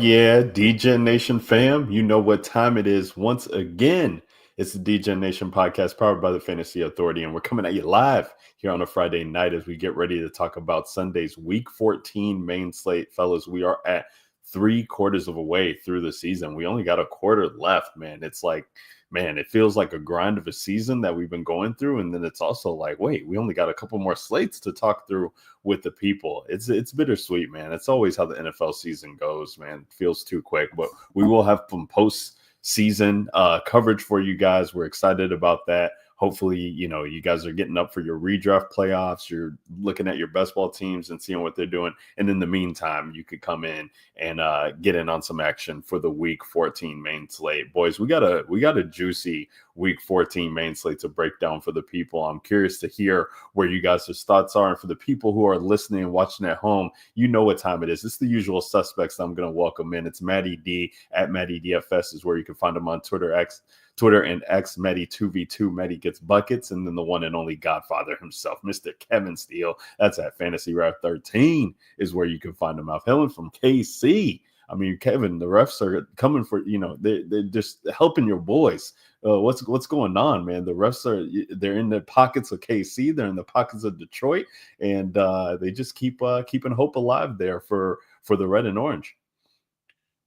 yeah, DGen Nation fam, you know what time it is. Once again, it's the DGen Nation podcast powered by the Fantasy Authority, and we're coming at you live here on a Friday night as we get ready to talk about Sunday's Week 14 main slate. Fellas, we are at 3/4 of a way through the season. We only got a quarter left, man. It's like, man, it feels like a grind of a season that we've been going through. And then it's also like, wait, we only got a couple more slates to talk through with the people. It's bittersweet, man. It's always how the NFL season goes, man. It feels too quick, but we will have some post-season coverage for you guys. We're excited about that. Hopefully, you guys are getting up for your redraft playoffs. You're looking at your best ball teams and seeing what they're doing. And in the meantime, you could come in and get in on some action for the Week 14 main slate. Boys, we got a juicy Week 14 main slate to break down for the people. I'm curious to hear where you guys' thoughts are. And for the people who are listening and watching at home, you know what time it is. It's the usual suspects that I'm going to welcome in. It's Matty D at Matty DFS is where you can find him on Twitter and X, Matty2v2, Matty Gets Buckets, and then the one and only Godfather himself, Mr. Kevin Steele. That's at Fantasy Ref 13 is where you can find him out. Hailing from KC. I mean, Kevin, the refs are coming for, they're just helping your boys. What's going on, man? The refs they're in the pockets of KC, they're in the pockets of Detroit, and they just keep keeping hope alive there for the red and orange.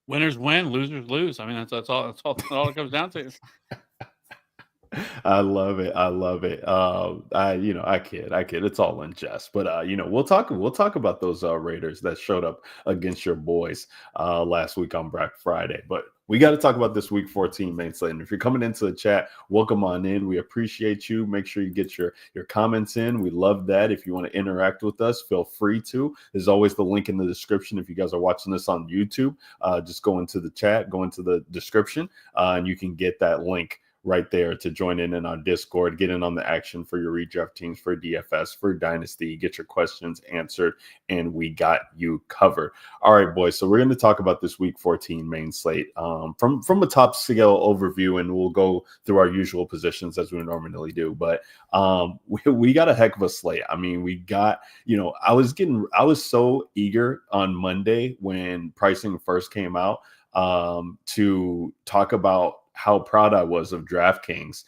Winners win, losers lose. I mean, that's all it comes down to. I love it. I kid. It's all in jest, but we'll talk about those Raiders that showed up against your boys last week on Black Friday. But we got to talk about this Week 14 main slate. And if you're coming into the chat, welcome on in. We appreciate you. Make sure you get your comments in. We love that. If you want to interact with us, feel free to. There's always the link in the description. If you guys are watching this on YouTube, just go into the chat, go into the description, and you can get that link right there to join in our Discord, get in on the action for your redraft teams, for DFS, for Dynasty, get your questions answered, and we got you covered. All right, boys. So we're going to talk about this Week 14 main slate from a top scale overview, and we'll go through our usual positions as we normally do. But we got a heck of a slate. I mean, we got, I was so eager on Monday when pricing first came out to talk about how proud I was of DraftKings.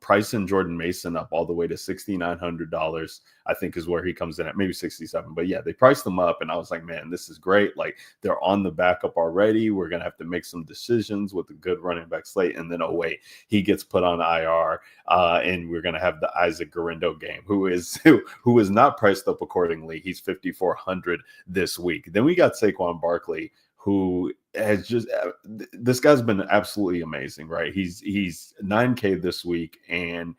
Pricing Jordan Mason up all the way to $6,900, I think is where he comes in at, maybe 67. But yeah, they priced them up, and I was like, man, this is great. Like, they're on the backup already. We're gonna have to make some decisions with a good running back slate. And then, oh wait, he gets put on IR, and we're gonna have the Isaac Guerrero game, who is not priced up accordingly. He's 5,400 this week. Then we got Saquon Barkley, who has just this guy's been absolutely amazing, right? He's 9K this week, and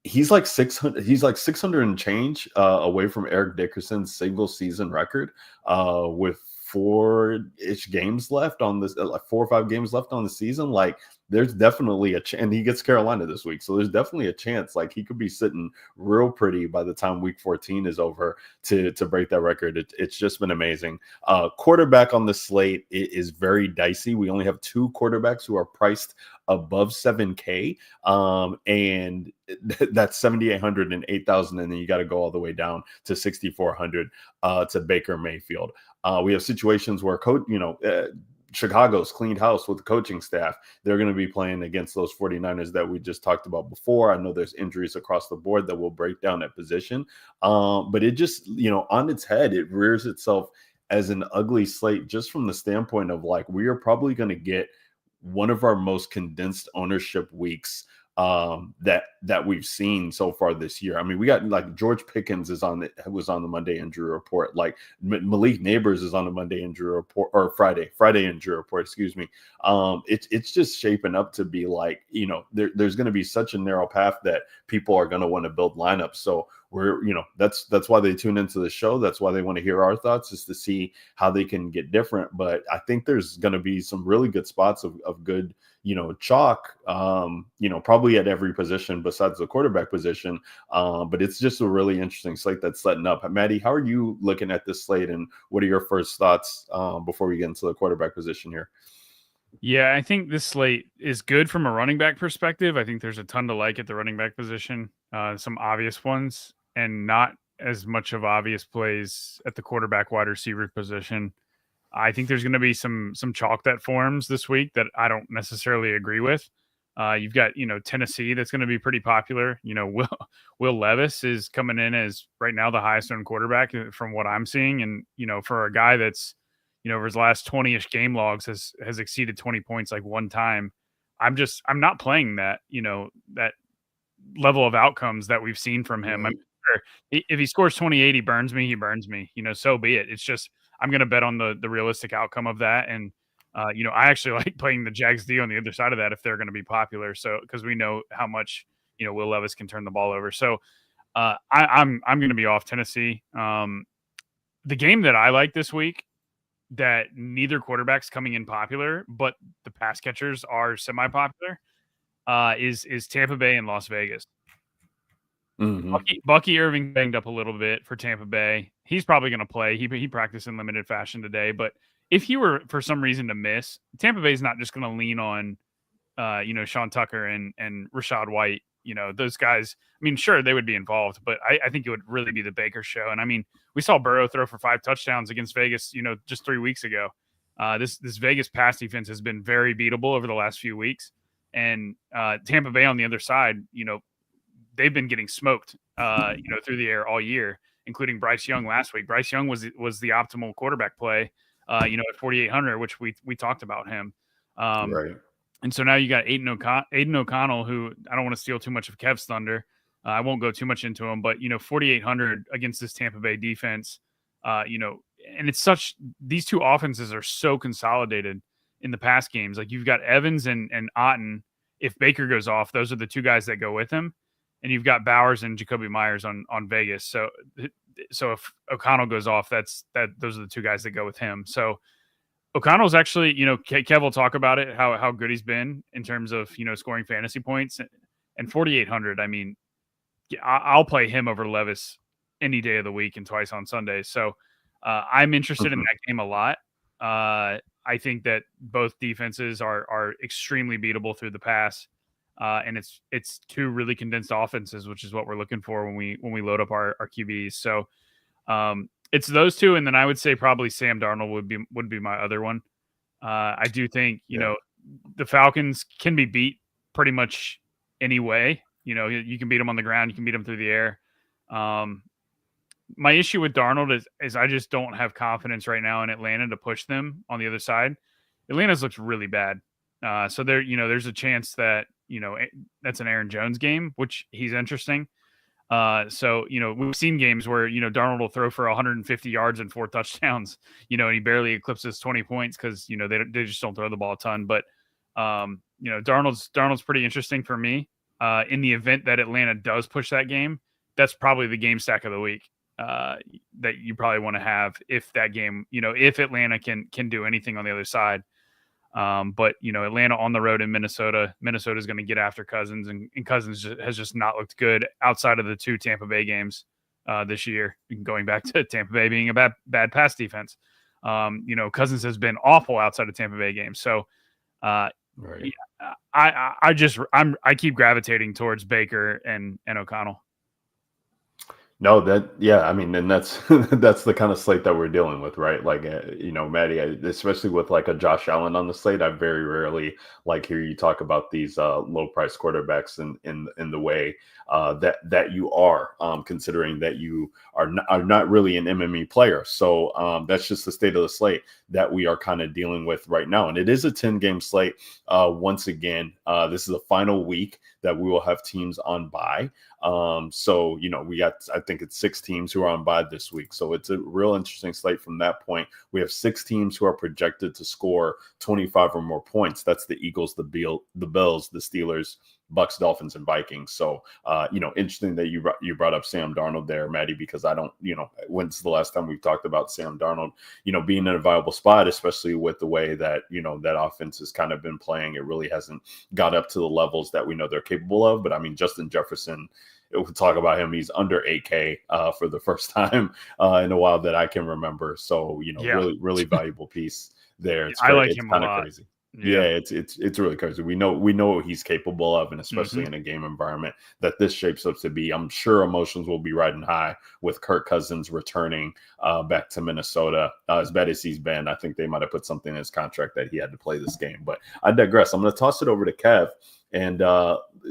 he's like 600. He's like 600 and change away from Eric Dickerson's single season record with 4-ish games left on this, like 4 or 5 games left on the season. Like, there's definitely a chance, and he gets Carolina this week, so there's definitely a chance like he could be sitting real pretty by the time Week 14 is over to break that record. It's just been amazing. Quarterback on the slate is very dicey. We only have 2 quarterbacks who are priced above 7K, and that's 7,800 and 8,000, and then you got to go all the way down to 6,400 to Baker Mayfield. We have situations where Chicago's cleaned house with the coaching staff. They're going to be playing against those 49ers that we just talked about before. I know there's injuries across the board that will break down that position. But it just, on its head, it rears itself as an ugly slate just from the standpoint of, like, we are probably going to get one of our most condensed ownership weeks that we've seen so far this year. I mean, we got like George Pickens was on the Monday injury report. Like Malik Neighbors is on the Monday injury report, or Friday injury report. Excuse me. It's just shaping up to be like, there's going to be such a narrow path that people are going to want to build lineups. So that's why they tune into the show. That's why they want to hear our thoughts, is to see how they can get different. But I think there's going to be some really good spots of good, chalk, probably at every position besides the quarterback position. But it's just a really interesting slate that's setting up. Maddie, how are you looking at this slate, and what are your first thoughts before we get into the quarterback position here? Yeah, I think this slate is good from a running back perspective. I think there's a ton to like at the running back position, some obvious ones, and not as much of obvious plays at the quarterback wide receiver position. I think there's going to be some chalk that forms this week that I don't necessarily agree with. You've got Tennessee that's going to be pretty popular. Will Levis is coming in as right now the highest owned quarterback from what I'm seeing, and for a guy that's over his last 20ish game logs has exceeded 20 points like one time. I'm not playing that that level of outcomes that we've seen from him. I'm Right. sure if he scores 28, he burns me. He burns me. So be it. It's just I'm going to bet on the realistic outcome of that. And I actually like playing the Jags D on the other side of that if they're going to be popular. So because we know how much Will Levis can turn the ball over. So I'm going to be off Tennessee. The game that I like this week that neither quarterback's coming in popular, but the pass catchers are semi-popular, is Tampa Bay and Las Vegas. Hmm. Bucky Irving banged up a little bit for Tampa Bay. He's probably going to play. He practiced in limited fashion today, but if he were for some reason to miss, Tampa Bay's not just going to lean on, Sean Tucker and Rashad White. Those guys. I mean, sure they would be involved, but I think it would really be the Baker show. And I mean, we saw Burrow throw for 5 touchdowns against Vegas, just 3 weeks ago. This Vegas pass defense has been very beatable over the last few weeks, and Tampa Bay on the other side, they've been getting smoked, through the air all year, including Bryce Young last week. Bryce Young was the optimal quarterback play, at 4,800, which we talked about him. Right. And so now you got Aiden O'Connell, who I don't want to steal too much of Kev's thunder. I won't go too much into him, but 4,800 against this Tampa Bay defense, and it's these two offenses are so consolidated in the past games. Like you've got Evans and Otten. If Baker goes off, those are the two guys that go with him. And you've got Bowers and Jacoby Myers on Vegas. So if O'Connell goes off, those are the two guys that go with him. So O'Connell's actually, Kev will talk about it, how good he's been in terms of, scoring fantasy points, and 4,800. I mean, I'll play him over Levis any day of the week and twice on Sundays. So I'm interested in that game a lot. I think that both defenses are extremely beatable through the pass. And it's two really condensed offenses, which is what we're looking for when we load up our QBs. So it's those two, and then I would say probably Sam Darnold would be my other one. I do think the Falcons can be beat pretty much any way. You can beat them on the ground, you can beat them through the air. My issue with Darnold is I just don't have confidence right now in Atlanta to push them on the other side. Atlanta's looks really bad. So there's a chance that that's an Aaron Jones game, which he's interesting. So we've seen games where Darnold will throw for 150 yards and 4 touchdowns, and he barely eclipses 20 points because they just don't throw the ball a ton. But Darnold's pretty interesting for me. In the event that Atlanta does push that game, that's probably the game stack of the week that you probably want to have if that game, if Atlanta can do anything on the other side. But Atlanta on the road in Minnesota is going to get after Cousins, and Cousins has just not looked good outside of the 2 Tampa Bay games this year, going back to Tampa Bay being a bad pass defense. Cousins has been awful outside of Tampa Bay games. So Right. I keep gravitating towards Baker and O'Connell. No, I mean, and that's that's the kind of slate that we're dealing with, right? Like, Maddie, especially with like a Josh Allen on the slate, I very rarely hear you talk about these low price quarterbacks in the way that you are, considering that you are not really an MME player. So that's just the state of the slate that we are kind of dealing with right now, and it is a 10-game slate. Once again, this is the final week that we will have teams on bye. So we got, I think it's 6 teams who are on bye this week. So it's a real interesting slate from that point. We have 6 teams who are projected to score 25 or more points. That's the Eagles, the Bills, the Steelers, Bucks, Dolphins, and Vikings. So, interesting that you brought up Sam Darnold there, Maddie, because I don't, when's the last time we've talked about Sam Darnold, being in a viable spot, especially with the way that, that offense has kind of been playing. It really hasn't got up to the levels that we know they're capable of. But I mean, Justin Jefferson, we'll talk about him. He's under 8K for the first time in a while that I can remember. So, really, really valuable piece there. I like him a lot. Crazy. Yeah, Yeah. it's really crazy. We know what he's capable of, and especially Hmm. in a game environment that this shapes up to be. I'm sure emotions will be riding high with Kirk Cousins returning back to Minnesota. As bad as he's been, I think they might have put something in his contract that he had to play this game. But I digress. I'm going to toss it over to Kev and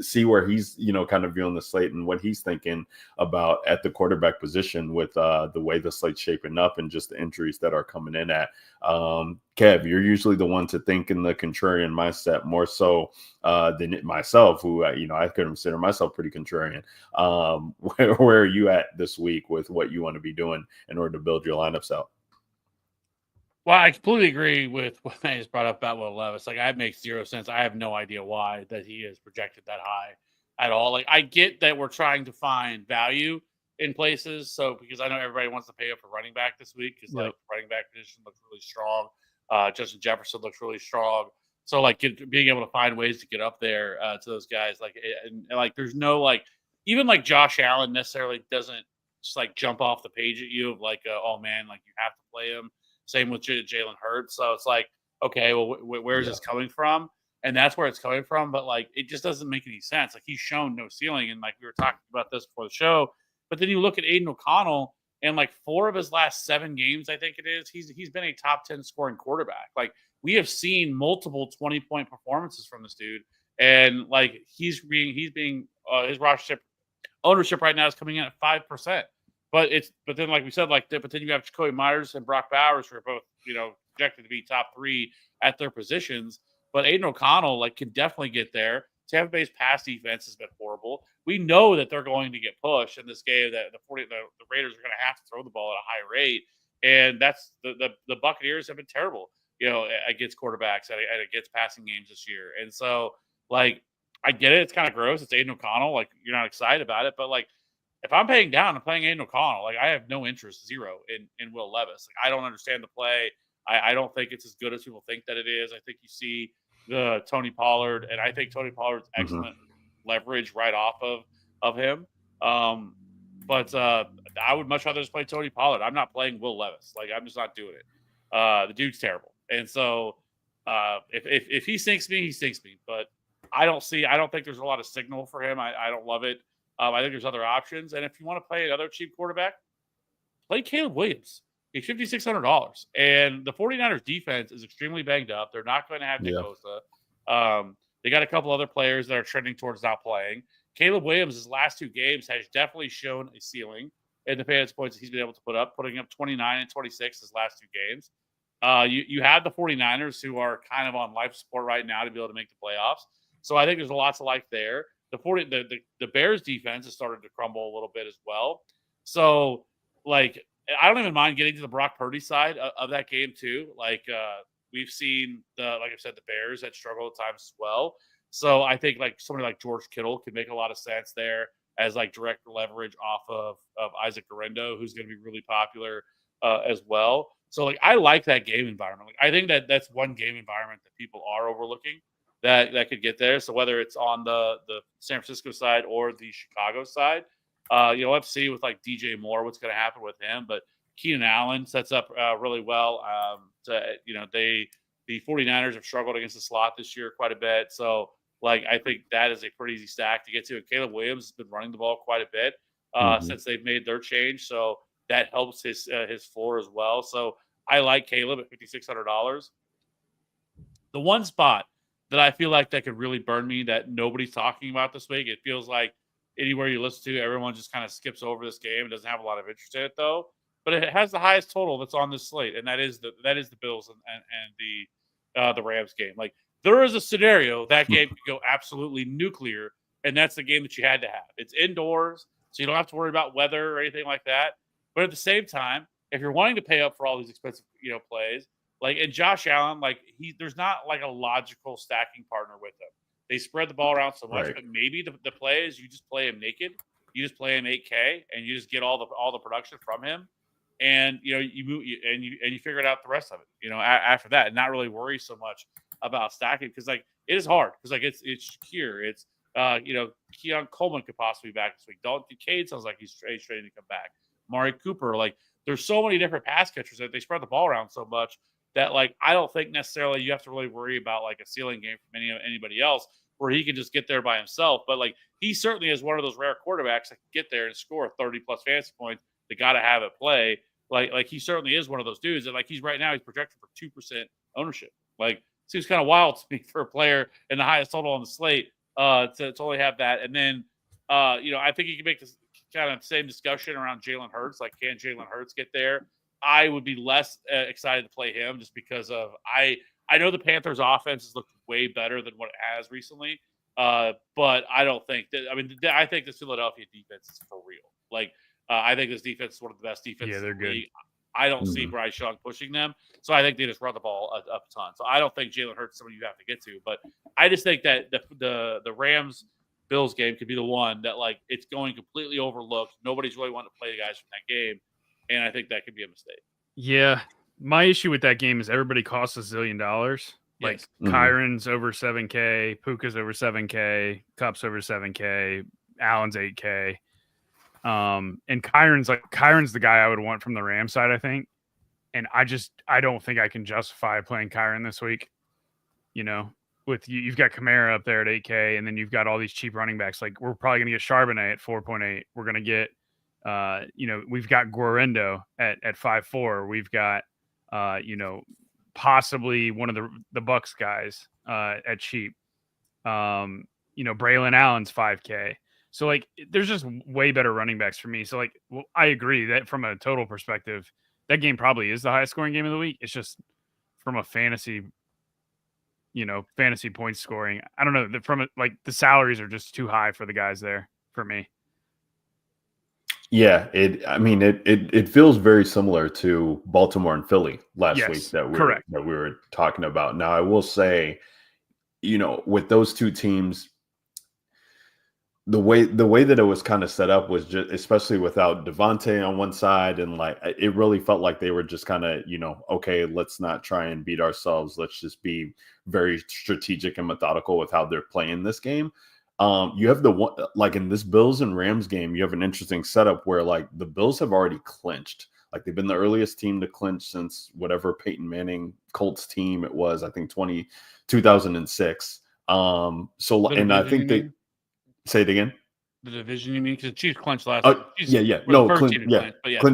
see where he's kind of viewing the slate and what he's thinking about at the quarterback position with the way the slate's shaping up and just the injuries that are coming in at. Kev, you're usually the one to think in the contrarian mindset more so than myself, who I could consider myself pretty contrarian. Where are you at this week with what you want to be doing in order to build your lineups out? Well, I completely agree with what Matt just brought up about Will Levis. Like, that makes zero sense. I have no idea why that he is projected that high at all. Like, I get that we're trying to find value in places. So, because I know everybody wants to pay up for running back this week, because Yep. like running back position looks really strong. Justin Jefferson looks really strong. So, like, being able to find ways to get up there to those guys, like, and like, there's no like, even like Josh Allen necessarily doesn't just like jump off the page at you of like, oh man, like you have to play him. Same with Jalen Hurts. So it's like, okay, well, where's Yeah. this coming from? And that's where it's coming from. But like, it just doesn't make any sense. Like, he's shown no ceiling. And like, we were talking about this before the show. But then you look at Aiden O'Connell, and like 4 of his last 7 games, I think it is, he's been a top 10 scoring quarterback. Like, we have seen multiple 20-point performances from this dude. And like, he's being his ownership right now is coming in at 5%. But then like we said, but then you have Jacoby Myers and Brock Bowers, who are both projected to be top 3 at their positions. But Aiden O'Connell like can definitely get there. Tampa Bay's pass defense has been horrible. We know that they're going to get pushed in this game. That the Raiders are going to have to throw the ball at a high rate, and that's the Buccaneers have been terrible, against quarterbacks and against passing games this year. And so like, I get it. It's kind of gross. It's Aiden O'Connell. Like, you're not excited about it, but like, if I'm paying down, I'm playing Aiden O'Connell. Like, I have no interest, zero, in Will Levis. Like, I don't understand the play. I don't think it's as good as people think that it is. I think you see the Tony Pollard, and I think Tony Pollard's Hmm. excellent leverage right off of him. Um, but I would much rather just play Tony Pollard. I'm not playing Will Levis. Like, I'm just not doing it. The dude's terrible, and so if he sinks me, he sinks me. But I don't think there's a lot of signal for him. I don't love it. I think there's other options. And if you want to play another cheap quarterback, play Caleb Williams. He's $5,600. And the 49ers defense is extremely banged up. They're not going to have Nick Yeah. Bosa. They got a couple other players that are trending towards not playing. Caleb Williams, his last 2 games, has definitely shown a ceiling in the fantasy points that he's been able to put up, putting up 29 and 26 his last 2 games. You have the 49ers, who are kind of on life support right now to be able to make the playoffs. So I think there's lots of like there. The Bears defense has started to crumble a little bit as well. So like, I don't even mind getting to the Brock Purdy side of that game too. Like, we've seen like I said, the Bears that struggle at times as well. So I think like somebody like George Kittle could make a lot of sense there as like direct leverage off of Isaac Garendo, who's going to be really popular as well. So like, I like that game environment. Like, I think that's one game environment that people are overlooking that could get there. So whether it's on the San Francisco side or the Chicago side, we'll have to see with like DJ Moore what's going to happen with him. But Keenan Allen sets up really well. The 49ers have struggled against the slot this year quite a bit. So like, I think that is a pretty easy stack to get to. And Caleb Williams has been running the ball quite a bit Hmm. since they've made their change. So that helps his floor as well. So I like Caleb at $5,600. The one spot that I feel like that could really burn me that nobody's talking about this week, it feels like anywhere you listen to, everyone just kind of skips over this game. It doesn't have a lot of interest in it though, but it has the highest total that's on this slate, and that is the Bills and the Rams game. Like, there is a scenario that game could go absolutely nuclear, and that's the game that you had to have. It's indoors, so you don't have to worry about weather or anything like that. But at the same time, if you're wanting to pay up for all these expensive plays, like, and Josh Allen, like, there's not like a logical stacking partner with him. They spread the ball around so much, Right. but maybe the play is you just play him naked. You just play him 8K, and you just get all the production from him, and you move and you figure it out the rest of it. After that, and not really worry so much about stacking, because like, it is hard, because like it's Shakir, it's Keon Coleman could possibly be back this week. Dalton Kincaid sounds like he's ready to come back. Mari Cooper, like, there's so many different pass catchers that they spread the ball around so much. that like I don't think necessarily you have to really worry about like a ceiling game from anybody else where he can just get there by himself. But like he certainly is one of those rare quarterbacks that can get there and score 30 plus fantasy points. They got to have it play. Like he certainly is one of those dudes. And like he's right now he's projected for 2% ownership. Like seems kind of wild to me for a player in the highest total on the slate to only have that. And then I think you can make this kind of same discussion around Jalen Hurts. Like, can Jalen Hurts get there? I would be less excited to play him just because of I know the Panthers' offense has looked way better than what it has recently, but I don't think that. I mean, I think this Philadelphia defense is for real. Like, I think this defense is one of the best defenses. Yeah, they're good. I don't see Bryce Young pushing them, so I think they just run the ball a ton. So I don't think Jalen Hurts is someone you have to get to, but I just think that the Rams Bills game could be the one that like it's going completely overlooked. Nobody's really wanting to play the guys from that game. And I think that could be a mistake. Yeah. My issue with that game is everybody costs $1 zillion. Like Kyron's over 7K, Puka's over 7K, Cup's over 7K, Allen's 8K. And Kyron's the guy I would want from the Ram side, I think. And I don't think I can justify playing Kyron this week. With you've got Kamara up there at 8K, and then you've got all these cheap running backs. Like we're probably gonna get Charbonnet at 4.8. We're gonna get we've got Guarendo at 5.4. We've got possibly one of the Bucks guys at cheap. Braylon Allen's 5K. So like there's just way better running backs for me. So like I agree that from a total perspective, that game probably is the highest scoring game of the week. It's just from a fantasy points scoring. I don't know, the salaries are just too high for the guys there for me. Yeah, it feels very similar to Baltimore and Philly last week that we were talking about. Now, I will say, with those two teams, the way that it was kind of set up was just, especially without Devontae on one side, and like it really felt like they were just kind of, okay, let's not try and beat ourselves. Let's just be very strategic and methodical with how they're playing this game. You have the one, like in this Bills and Rams game, you have an interesting setup where like the Bills have already clinched. Like they've been the earliest team to clinch since whatever Peyton Manning Colts team it was, I think 2006. And I think they say it again. The division, you mean? Because the Chiefs clinched last. Clinch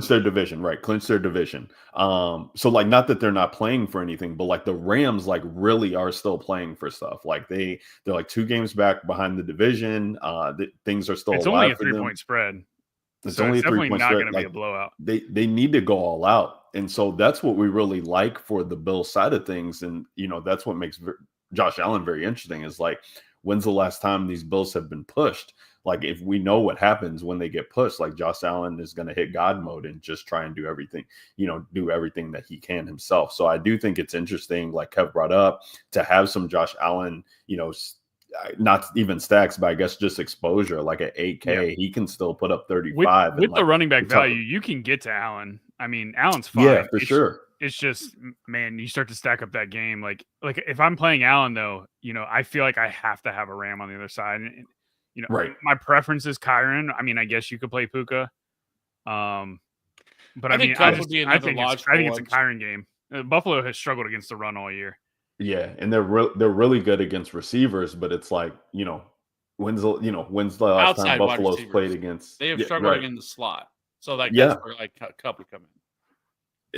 their division, right? Clinch their division. So like, not that they're not playing for anything, but like the Rams, like really are still playing for stuff. Like they're like 2 games back behind the division. Things are still. It's only a 3-point spread. It's only a 3-point not spread. Going to be a blowout. They need to go all out, and so that's what we really like for the Bills side of things, and that's what makes Josh Allen very interesting. Is like, when's the last time these Bills have been pushed? Like, if we know what happens when they get pushed, like Josh Allen is going to hit God mode and just try and do everything that he can himself. So I do think it's interesting, like Kev brought up, to have some Josh Allen, not even stacks, but I guess just exposure. Like at 8K, he can still put up 35. With the running back value, you can get to Allen. I mean, Allen's fine. Yeah, for sure. It's just, man, you start to stack up that game. Like if I'm playing Allen, though, I feel like I have to have a Ram on the other side. And, right. My preference is Kyron. I mean, I guess you could play Puka. But I think it's a Kyron game. Buffalo has struggled against the run all year. Yeah, and they're really good against receivers, but it's like, when's the last time Buffalo's played against? They have struggled in the slot. So that's where like Cup would come in.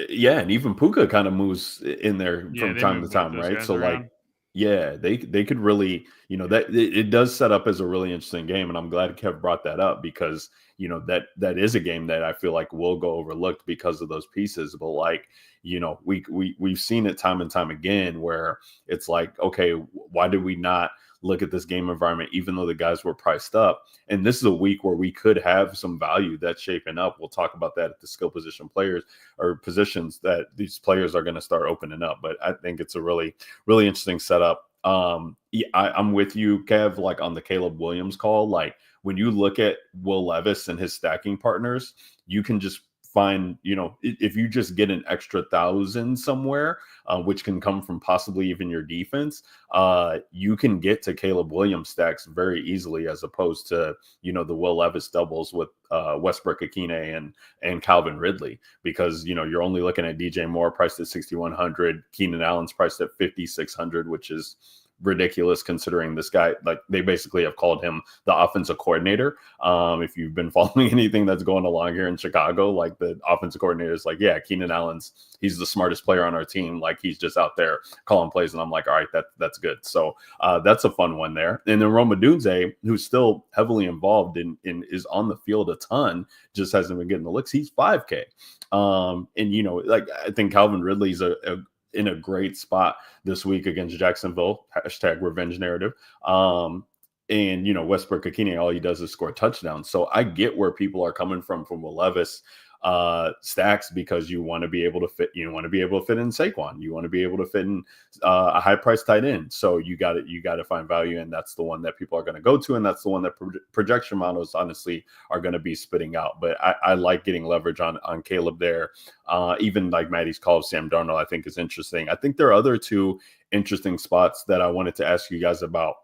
Yeah, and even Puka kind of moves in there from time to time, right? So around. like, yeah, they could really, that it does set up as a really interesting game, and I'm glad Kev brought that up because that is a game that I feel like will go overlooked because of those pieces. But like, we've seen it time and time again where it's like, okay, why did we not look at this game environment, even though the guys were priced up? And this is a week where we could have some value that's shaping up. We'll talk about that at the skill position players or positions that these players are going to start opening up. But I think it's a really, really interesting setup. I'm with you, Kev, like on the Caleb Williams call. Like when you look at Will Levis and his stacking partners, you can just find, if you just get an extra 1,000 somewhere, which can come from possibly even your defense, you can get to Caleb Williams stacks very easily, as opposed to, the Will Levis doubles with Westbrook Akine and Calvin Ridley, because, you're only looking at DJ Moore priced at 6,100, Keenan Allen's priced at 5,600, which is ridiculous considering this guy, like, they basically have called him the offensive coordinator. If you've been following anything that's going along here in Chicago, like, the offensive coordinator is like, yeah, Keenan Allen's, he's the smartest player on our team. Like, he's just out there calling plays. And I'm like, all right, that's good. So that's a fun one there. And then Roma Dunze, who's still heavily involved in is on the field a ton, just hasn't been getting the looks. He's 5K. And, like, I think Calvin Ridley's in a great spot this week against Jacksonville, #revenge narrative. And, Westbrook Akine, all he does is score touchdowns. So I get where people are coming from Will Levis stacks, because you want to be able to fit in Saquon. You want to be able to fit in a high price tight end. So you got to find value. And that's the one that people are going to go to. And that's the one that projection models honestly are going to be spitting out. But I like getting leverage on Caleb there. Even like Maddie's call of Sam Darnold, I think is interesting. I think there are other two interesting spots that I wanted to ask you guys about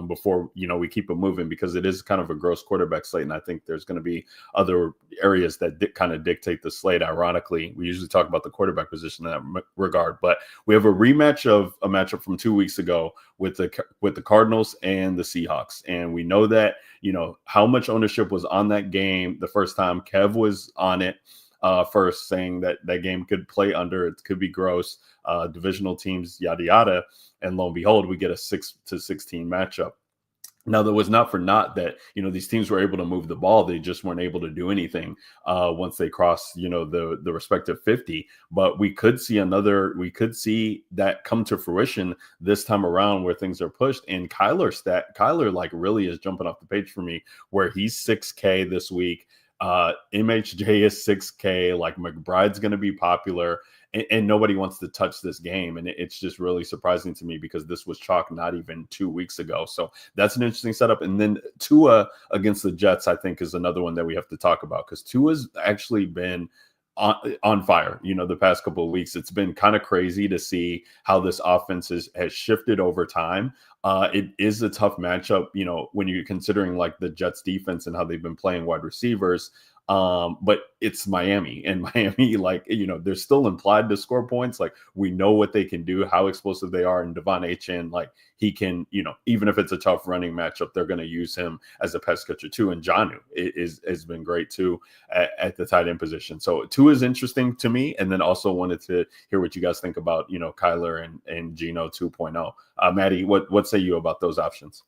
before we keep it moving, because it is kind of a gross quarterback slate, and I think there's going to be other areas that kind of dictate the slate. Ironically, we usually talk about the quarterback position in that regard, but we have a rematch of a matchup from 2 weeks ago with the Cardinals and the Seahawks, and we know that how much ownership was on that game the first time. Kev was on it first, saying that game could play under, it could be gross, divisional teams, yada yada. And lo and behold, we get a 6-16 matchup. Now, that was not for naught that these teams were able to move the ball. They just weren't able to do anything once they crossed the respective 50. But we could see that come to fruition this time around, where things are pushed. And Kyler like really is jumping off the page for me, where he's 6K this week. MHJ is 6K. Like, McBride's going to be popular, and nobody wants to touch this game. And it's just really surprising to me, because this was chalk not even 2 weeks ago. So that's an interesting setup. And then Tua against the Jets, I think, is another one that we have to talk about, because Tua's actually been on fire. The past couple of weeks, it's been kind of crazy to see how this offense has shifted over time. It is a tough matchup, when you're considering like the Jets defense and how they've been playing wide receivers. But it's Miami, and Miami, like, they're still implied to score points. Like, we know what they can do, how explosive they are. And Devon Achane, like, he can, even if it's a tough running matchup, they're going to use him as a pass catcher too. And Jonnu has been great too at the tight end position. So Tua is interesting to me. And then also wanted to hear what you guys think about, Kyler and Geno 2.0. Maddie, what say you about those options?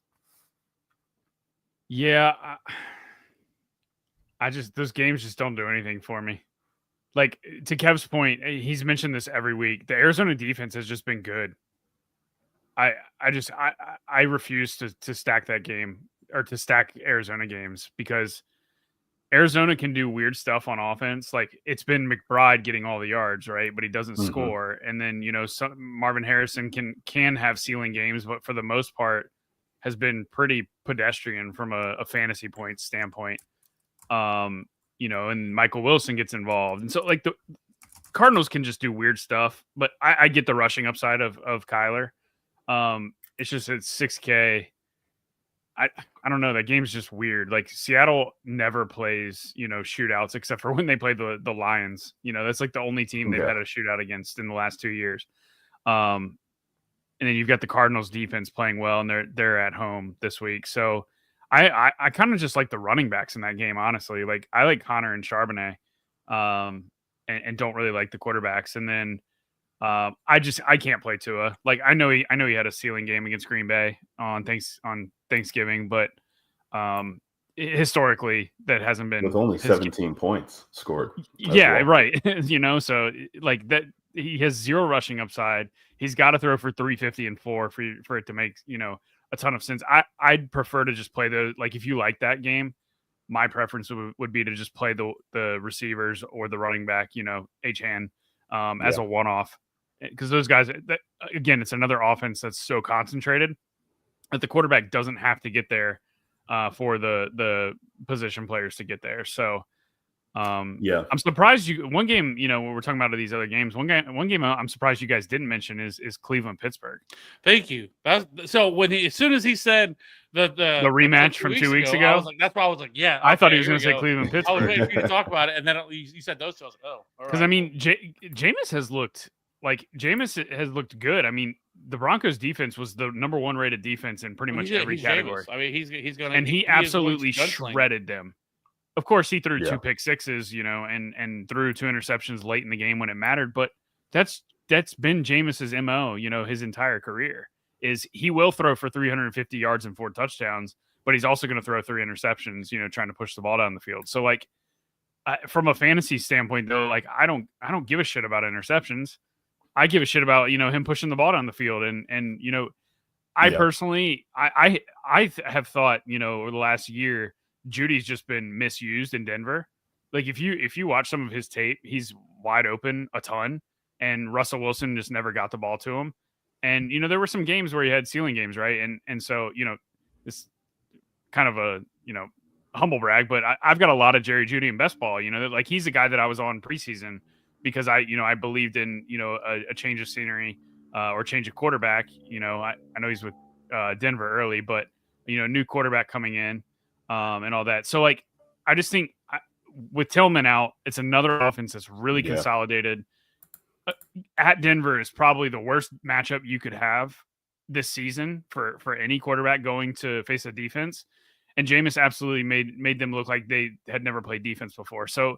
Yeah, those games just don't do anything for me. Like, to Kev's point, he's mentioned this every week. The Arizona defense has just been good. I refuse to stack that game, or to stack Arizona games, because Arizona can do weird stuff on offense. Like, it's been McBride getting all the yards, right? But he doesn't score. And then, Marvin Harrison can have ceiling games, but for the most part has been pretty pedestrian from a fantasy point standpoint. And Michael Wilson gets involved. And so, like, the Cardinals can just do weird stuff, but I get the rushing upside of Kyler. It's just, it's 6K. I don't know. That game's just weird. Like, Seattle never plays, shootouts, except for when they play the Lions. That's like the only team they've had a shootout against in the last 2 years. And then you've got the Cardinals defense playing well, and they're at home this week. So I kind of just like the running backs in that game, honestly. Like, I like Connor and Charbonnet, and don't really like the quarterbacks. And then I can't play Tua. Like, I know he had a ceiling game against Green Bay on Thanksgiving, but historically that hasn't been, with only 17 points scored. Yeah, well. Right. So like that, he has zero rushing upside. He's got to throw for 350 and 4 for it to make a ton of sense. I'd prefer to just play like, if you like that game, my preference would be to just play the receivers or the running back, Achane, as a one-off, because those guys, again, it's another offense that's so concentrated that the quarterback doesn't have to get there for the position players to get there. So Yeah. I'm surprised one game, when we're talking about these other games, one game I'm surprised you guys didn't mention is Cleveland Pittsburgh. Thank you. So as soon as he said the rematch from 2 weeks ago, I was like, that's why I was like, yeah. I thought he okay, was going to say go. Cleveland I was Pittsburgh. waiting for you to talk about it, and then you said those two. I was like, oh, all because right. I mean, Jameis has looked good. I mean, the Broncos defense was the number 1 rated defense in pretty much every category. Jameis. I mean, he's going to, and he absolutely shredded them. Of course, he threw 2 pick sixes, and threw 2 interceptions late in the game when it mattered. But that's been Jameis's MO, his entire career. Is he will throw for 350 yards and 4 touchdowns, but he's also going to throw 3 interceptions, trying to push the ball down the field. So, like, from a fantasy standpoint, though, like I don't give a shit about interceptions. I give a shit about him pushing the ball down the field, and I personally I have thought over the last year. Judy's just been misused in Denver. Like if you watch some of his tape, he's wide open a ton, and Russell Wilson just never got the ball to him. And there were some games where he had ceiling games, right? And so it's kind of a humble brag, but I've got a lot of Jerry Jeudy in best ball. Like he's a guy that I was on preseason because I believed in a change of scenery or change of quarterback. I know he's with Denver early, but new quarterback coming in. And all that. So, like, I just think with Tillman out, it's another offense that's really consolidated. At Denver is probably the worst matchup you could have this season for any quarterback going to face a defense. And Jameis absolutely made them look like they had never played defense before. So,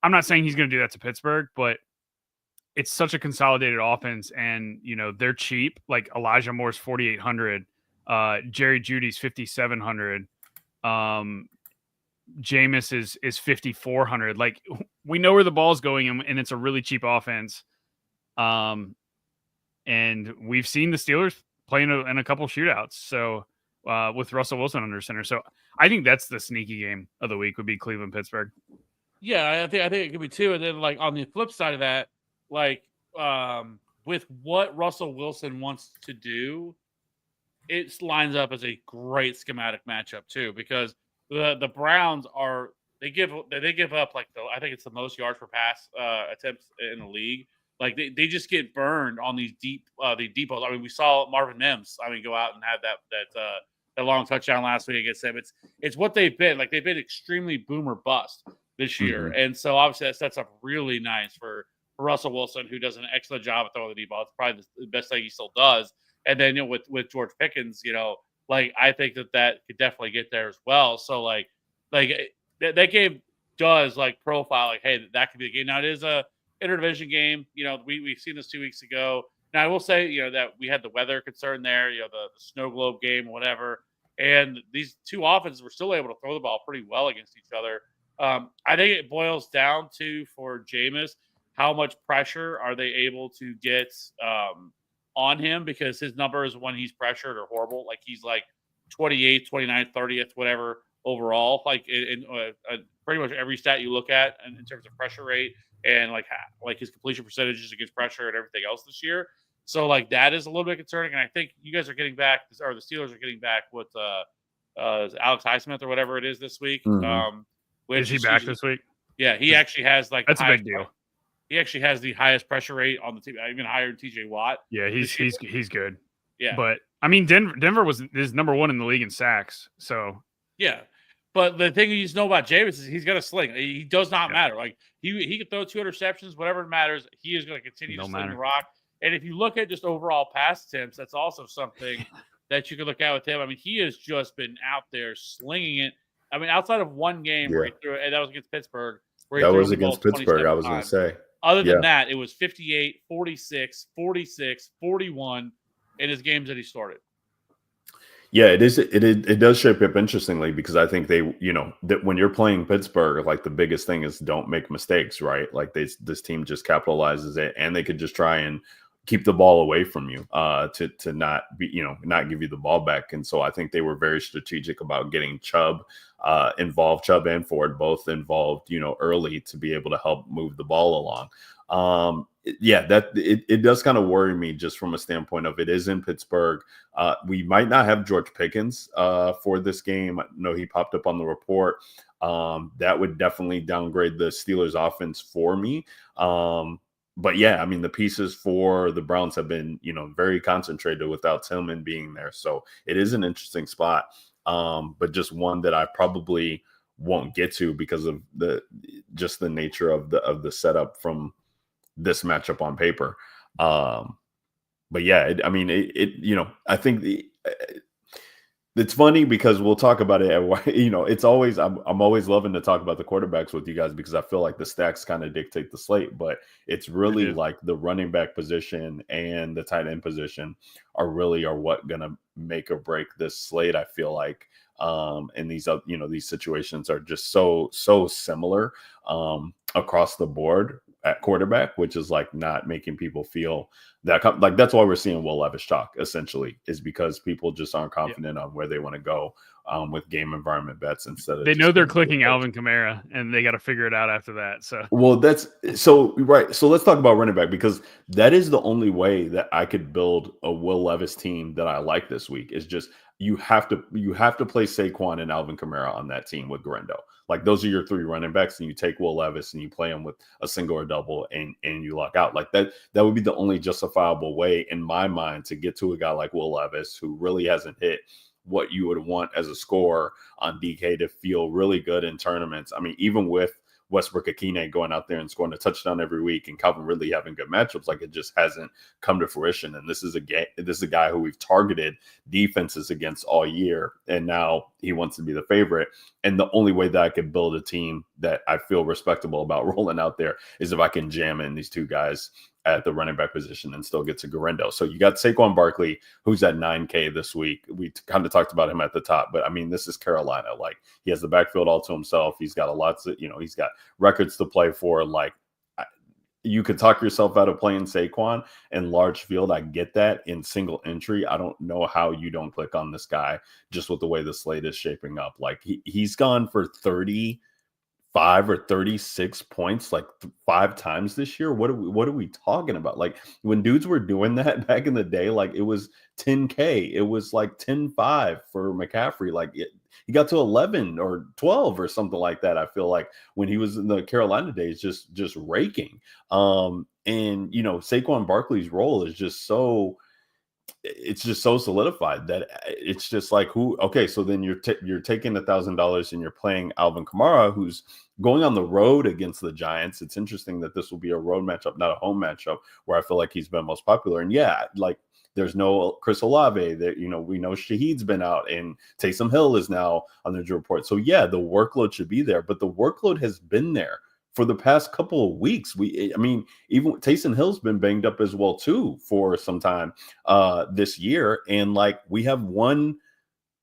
I'm not saying he's going to do that to Pittsburgh, but it's such a consolidated offense, and they're cheap. Like Elijah Moore's 4,800, Jerry Judy's 5,700. Jameis is 5,400. Like we know where the ball's going, and it's a really cheap offense. And we've seen the Steelers playing in a couple shootouts. So with Russell Wilson under center, so I think that's the sneaky game of the week would be Cleveland Pittsburgh. Yeah, I think it could be too. And then like on the flip side of that, like with what Russell Wilson wants to do. It lines up as a great schematic matchup too, because the Browns they give up like I think it's the most yards per pass attempts in the league. Like they just get burned on these deep balls. I mean, we saw Marvin Mims. Go out and have that long touchdown last week against them. It's what they've been. Like they've been extremely boomer bust this year, and so obviously that sets up really nice for Russell Wilson, who does an excellent job at throwing the deep ball. It's probably the best thing he still does. And then with George Pickens, like I think that could definitely get there as well. So like that game does like profile like, hey, that could be the game. Now it is a interdivision game. We've seen this 2 weeks ago. Now I will say that we had the weather concern there. The snow globe game, whatever. And these two offenses were still able to throw the ball pretty well against each other. I think it boils down to for Jameis, how much pressure are they able to get on him, because his numbers when he's pressured are horrible. Like he's like 28th, 29th, 30th, whatever overall. Like in pretty much every stat you look at in terms of pressure rate and like his completion percentages against pressure and everything else this year. So like that is a little bit concerning. And I think you guys are getting back, or the Steelers are getting back with Alex Highsmith or whatever it is this week. Is he back this week? Yeah, he actually has like that's a big deal. He actually has the highest pressure rate on the team, even higher than TJ Watt. Yeah, he's good. Yeah, but I mean, Denver is number 1 in the league in sacks. So yeah, but the thing you just know about Jameis is he's got a sling. He does not matter. Like he could throw 2 interceptions, whatever it matters. He is going to continue to sling the rock. And if you look at just overall pass attempts, that's also something that you could look at with him. I mean, he has just been out there slinging it. I mean, outside of one game where he threw it, and that was against Pittsburgh. That was against Pittsburgh. I was going to say. Other than that, it was 58, 46, 46, 41 in his games that he started. Yeah, it does shape up interestingly, because I think they, that when you're playing Pittsburgh, like the biggest thing is don't make mistakes, right? Like this team just capitalizes it, and they could just try and keep the ball away from you, to not be, not give you the ball back. And so I think they were very strategic about getting Chubb involved, Chubb and Ford both involved, early to be able to help move the ball along. Yeah, that it does kind of worry me just from a standpoint of it is in Pittsburgh. We might not have George Pickens for this game. I know he popped up on the report. That would definitely downgrade the Steelers offense for me. But yeah, I mean, the pieces for the Browns have been, very concentrated without Tillman being there. So it is an interesting spot, but just one that I probably won't get to because of the nature of the setup from this matchup on paper. But yeah, I think it's funny because we'll talk about it. It's always I'm always loving to talk about the quarterbacks with you guys because I feel like the stacks kind of dictate the slate, but it's really like the running back position and the tight end position are what gonna make or break this slate. I feel like, and these situations are just so similar across the board at quarterback, which is like not making people feel that like that's why we're seeing Will Levis chalk essentially is because people just aren't confident on where they want to go with game environment bets instead of they know they're clicking Alvin Kamara and they got to figure it out after that. So that's so right. So let's talk about running back because that is the only way that I could build a Will Levis team that I like this week is just you have to play Saquon and Alvin Kamara on that team with Garendo. Like those are your three running backs, and you take Will Levis and you play him with a single or double, and you lock out. Like that would be the only justifiable way in my mind to get to a guy like Will Levis who really hasn't hit what you would want as a scorer on DK to feel really good in tournaments. I mean, even with Westbrook Akine going out there and scoring a touchdown every week and Calvin Ridley having good matchups, like it just hasn't come to fruition. And this is a guy who we've targeted defenses against all year. And now he wants to be the favorite. And the only way that I could build a team that I feel respectable about rolling out there is if I can jam in these two guys at the running back position and still get to Garendo. So you got Saquon Barkley, who's at 9K this week. We kind of talked about him at the top, but I mean, this is Carolina. Like he has the backfield all to himself. He's got he's got records to play for. Like you could talk yourself out of playing Saquon in large field. I get that. In single entry, I don't know how you don't click on this guy just with the way the slate is shaping up. Like he's gone for 35 or 36 points like 5 times this year. What are we talking about? Like when dudes were doing that back in the day, like it was 10K. It was like 10-5 for McCaffrey. Like he got to 11 or 12 or something like that. I feel like when he was in the Carolina days, just raking. And Saquon Barkley's role is just so solidified that it's just like so then you're taking $1,000 and you're playing Alvin Kamara, who's going on the road against the Giants. It's interesting that this will be a road matchup, not a home matchup, where I feel like he's been most popular. And like there's no Chris Olave that, we know Shaheed's been out and Taysom Hill is now on the report. So yeah, the workload should be there, but the workload has been there for the past couple of weeks. Even Taysom Hill's been banged up as well too for some time this year. And like we have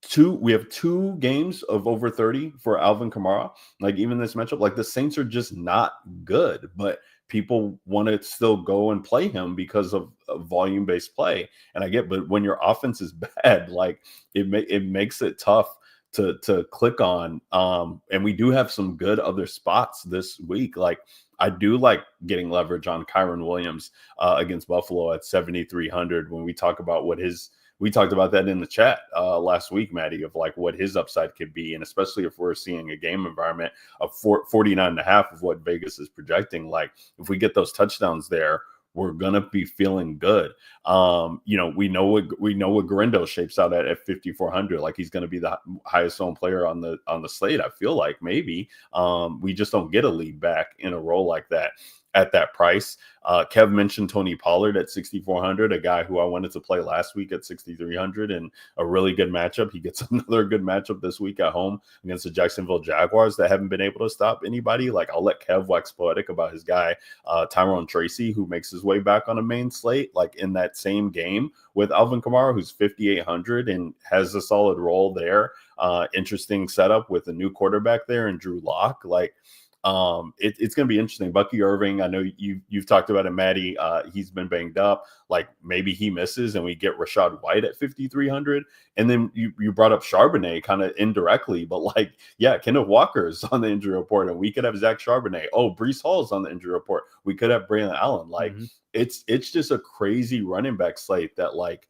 2 games of over 30 for Alvin Kamara. Like even this matchup, like the Saints are just not good, but people want to still go and play him because of volume-based play. And I get, but when your offense is bad, like it makes it tough to click on. And we do have some good other spots this week. Like I do like getting leverage on Kyron Williams against Buffalo at 7,300 when we talk about we talked about that in the chat last week, Maddie, of like what his upside could be. And especially if we're seeing a game environment of 49.5 of what Vegas is projecting, like if we get those touchdowns there, we're going to be feeling good. We know what Garendo shapes out at 5,400. Like he's going to be the highest owned player on the slate. I feel like maybe we just don't get a lead back in a role like that at that price. Kev mentioned Tony Pollard at 6,400, a guy who I wanted to play last week at 6,300 and a really good matchup. He gets another good matchup this week at home against the Jacksonville Jaguars that haven't been able to stop anybody. Like I'll let Kev wax poetic about his guy, Tyrone Tracy, who makes his way back on a main slate, like in that same game with Alvin Kamara, who's 5,800 and has a solid role there. Interesting setup with a new quarterback there and Drew Lock. Like, It's going to be interesting. Bucky Irving, I know you've talked about it, Maddie. He's been banged up. Like maybe he misses and we get Rashad White at 5,300. And then you brought up Charbonnet kind of indirectly, but like, yeah, Kenneth Walker's on the injury report, and we could have Zach Charbonnet. Oh, Breece Hall's on the injury report. We could have Braylon Allen. Like it's just a crazy running back slate that like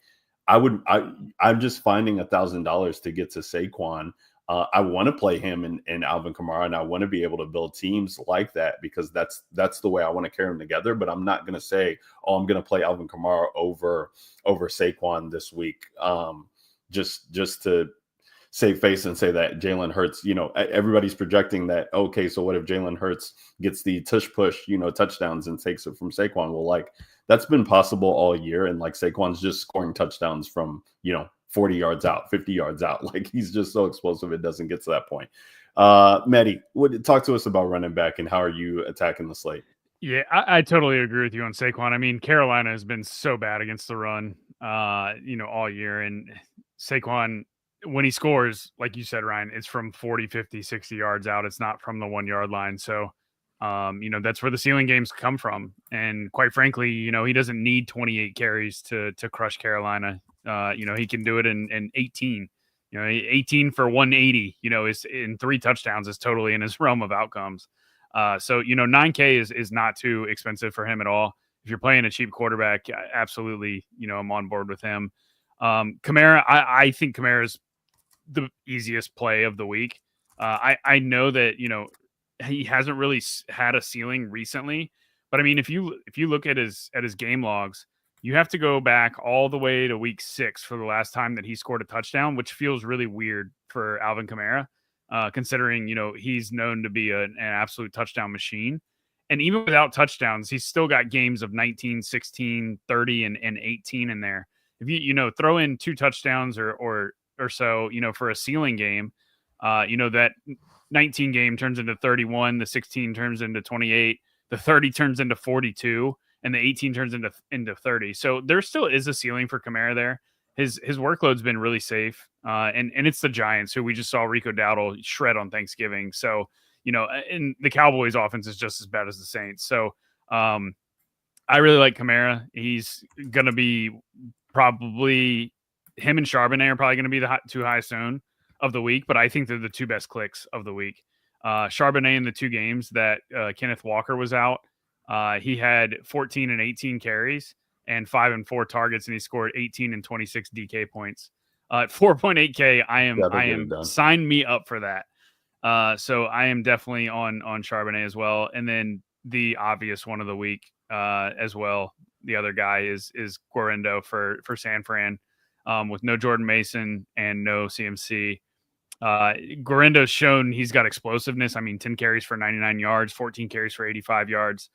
I'm just finding $1,000 to get to Saquon. I want to play him and Alvin Kamara, and I want to be able to build teams like that because that's the way I want to carry them together. But I'm not going to say, oh, I'm going to play Alvin Kamara over Saquon this week, just to save face and say that Jalen Hurts. Everybody's projecting that. Okay, so what if Jalen Hurts gets the tush push, touchdowns and takes it from Saquon? Well, like that's been possible all year, and like Saquon's just scoring touchdowns from 40 yards out, 50 yards out. Like he's just so explosive, it doesn't get to that point. Maddie, talk to us about running back and how are you attacking the slate? Yeah, I totally agree with you on Saquon. I mean, Carolina has been so bad against the run, all year. And Saquon, when he scores, like you said, Ryan, it's from 40, 50, 60 yards out. It's not from the 1 yard line. So, that's where the ceiling games come from. And quite frankly, he doesn't need 28 carries to crush Carolina. He can do it in 18. 18 for 180, is in 3 touchdowns is totally in his realm of outcomes. So 9K is not too expensive for him at all. If you're playing a cheap quarterback, absolutely, I'm on board with him. Kamara, I think Kamara is the easiest play of the week. I know that he hasn't really had a ceiling recently, but I mean, if you look at his game logs, you have to go back all the way to week 6 for the last time that he scored a touchdown, which feels really weird for Alvin Kamara, considering, he's known to be an absolute touchdown machine. And even without touchdowns, he's still got games of 19, 16, 30, and 18 in there. If you throw in 2 touchdowns or so, for a ceiling game, that 19 game turns into 31, the 16 turns into 28, the 30 turns into 42. And the 18 turns into 30. So there still is a ceiling for Kamara there. His workload's been really safe. And it's the Giants, who we just saw Rico Dowdle shred on Thanksgiving. So, and the Cowboys offense is just as bad as the Saints. So I really like Kamara. He's going to be probably, him and Charbonnet are probably going to be the 2 highest owned of the week, but I think they're the 2 best clicks of the week. Charbonnet in the 2 games that Kenneth Walker was out, he had 14 and 18 carries and 5 and 4 targets, and he scored 18 and 26 DK points. At 4.8K, I am sign me up for that. So I am definitely on Charbonnet as well. And then the obvious one of the week as well, the other guy is Guarendo for San Fran, with no Jordan Mason and no CMC. Guarendo's shown he's got explosiveness. I mean, 10 carries for 99 yards, 14 carries for 85 yards.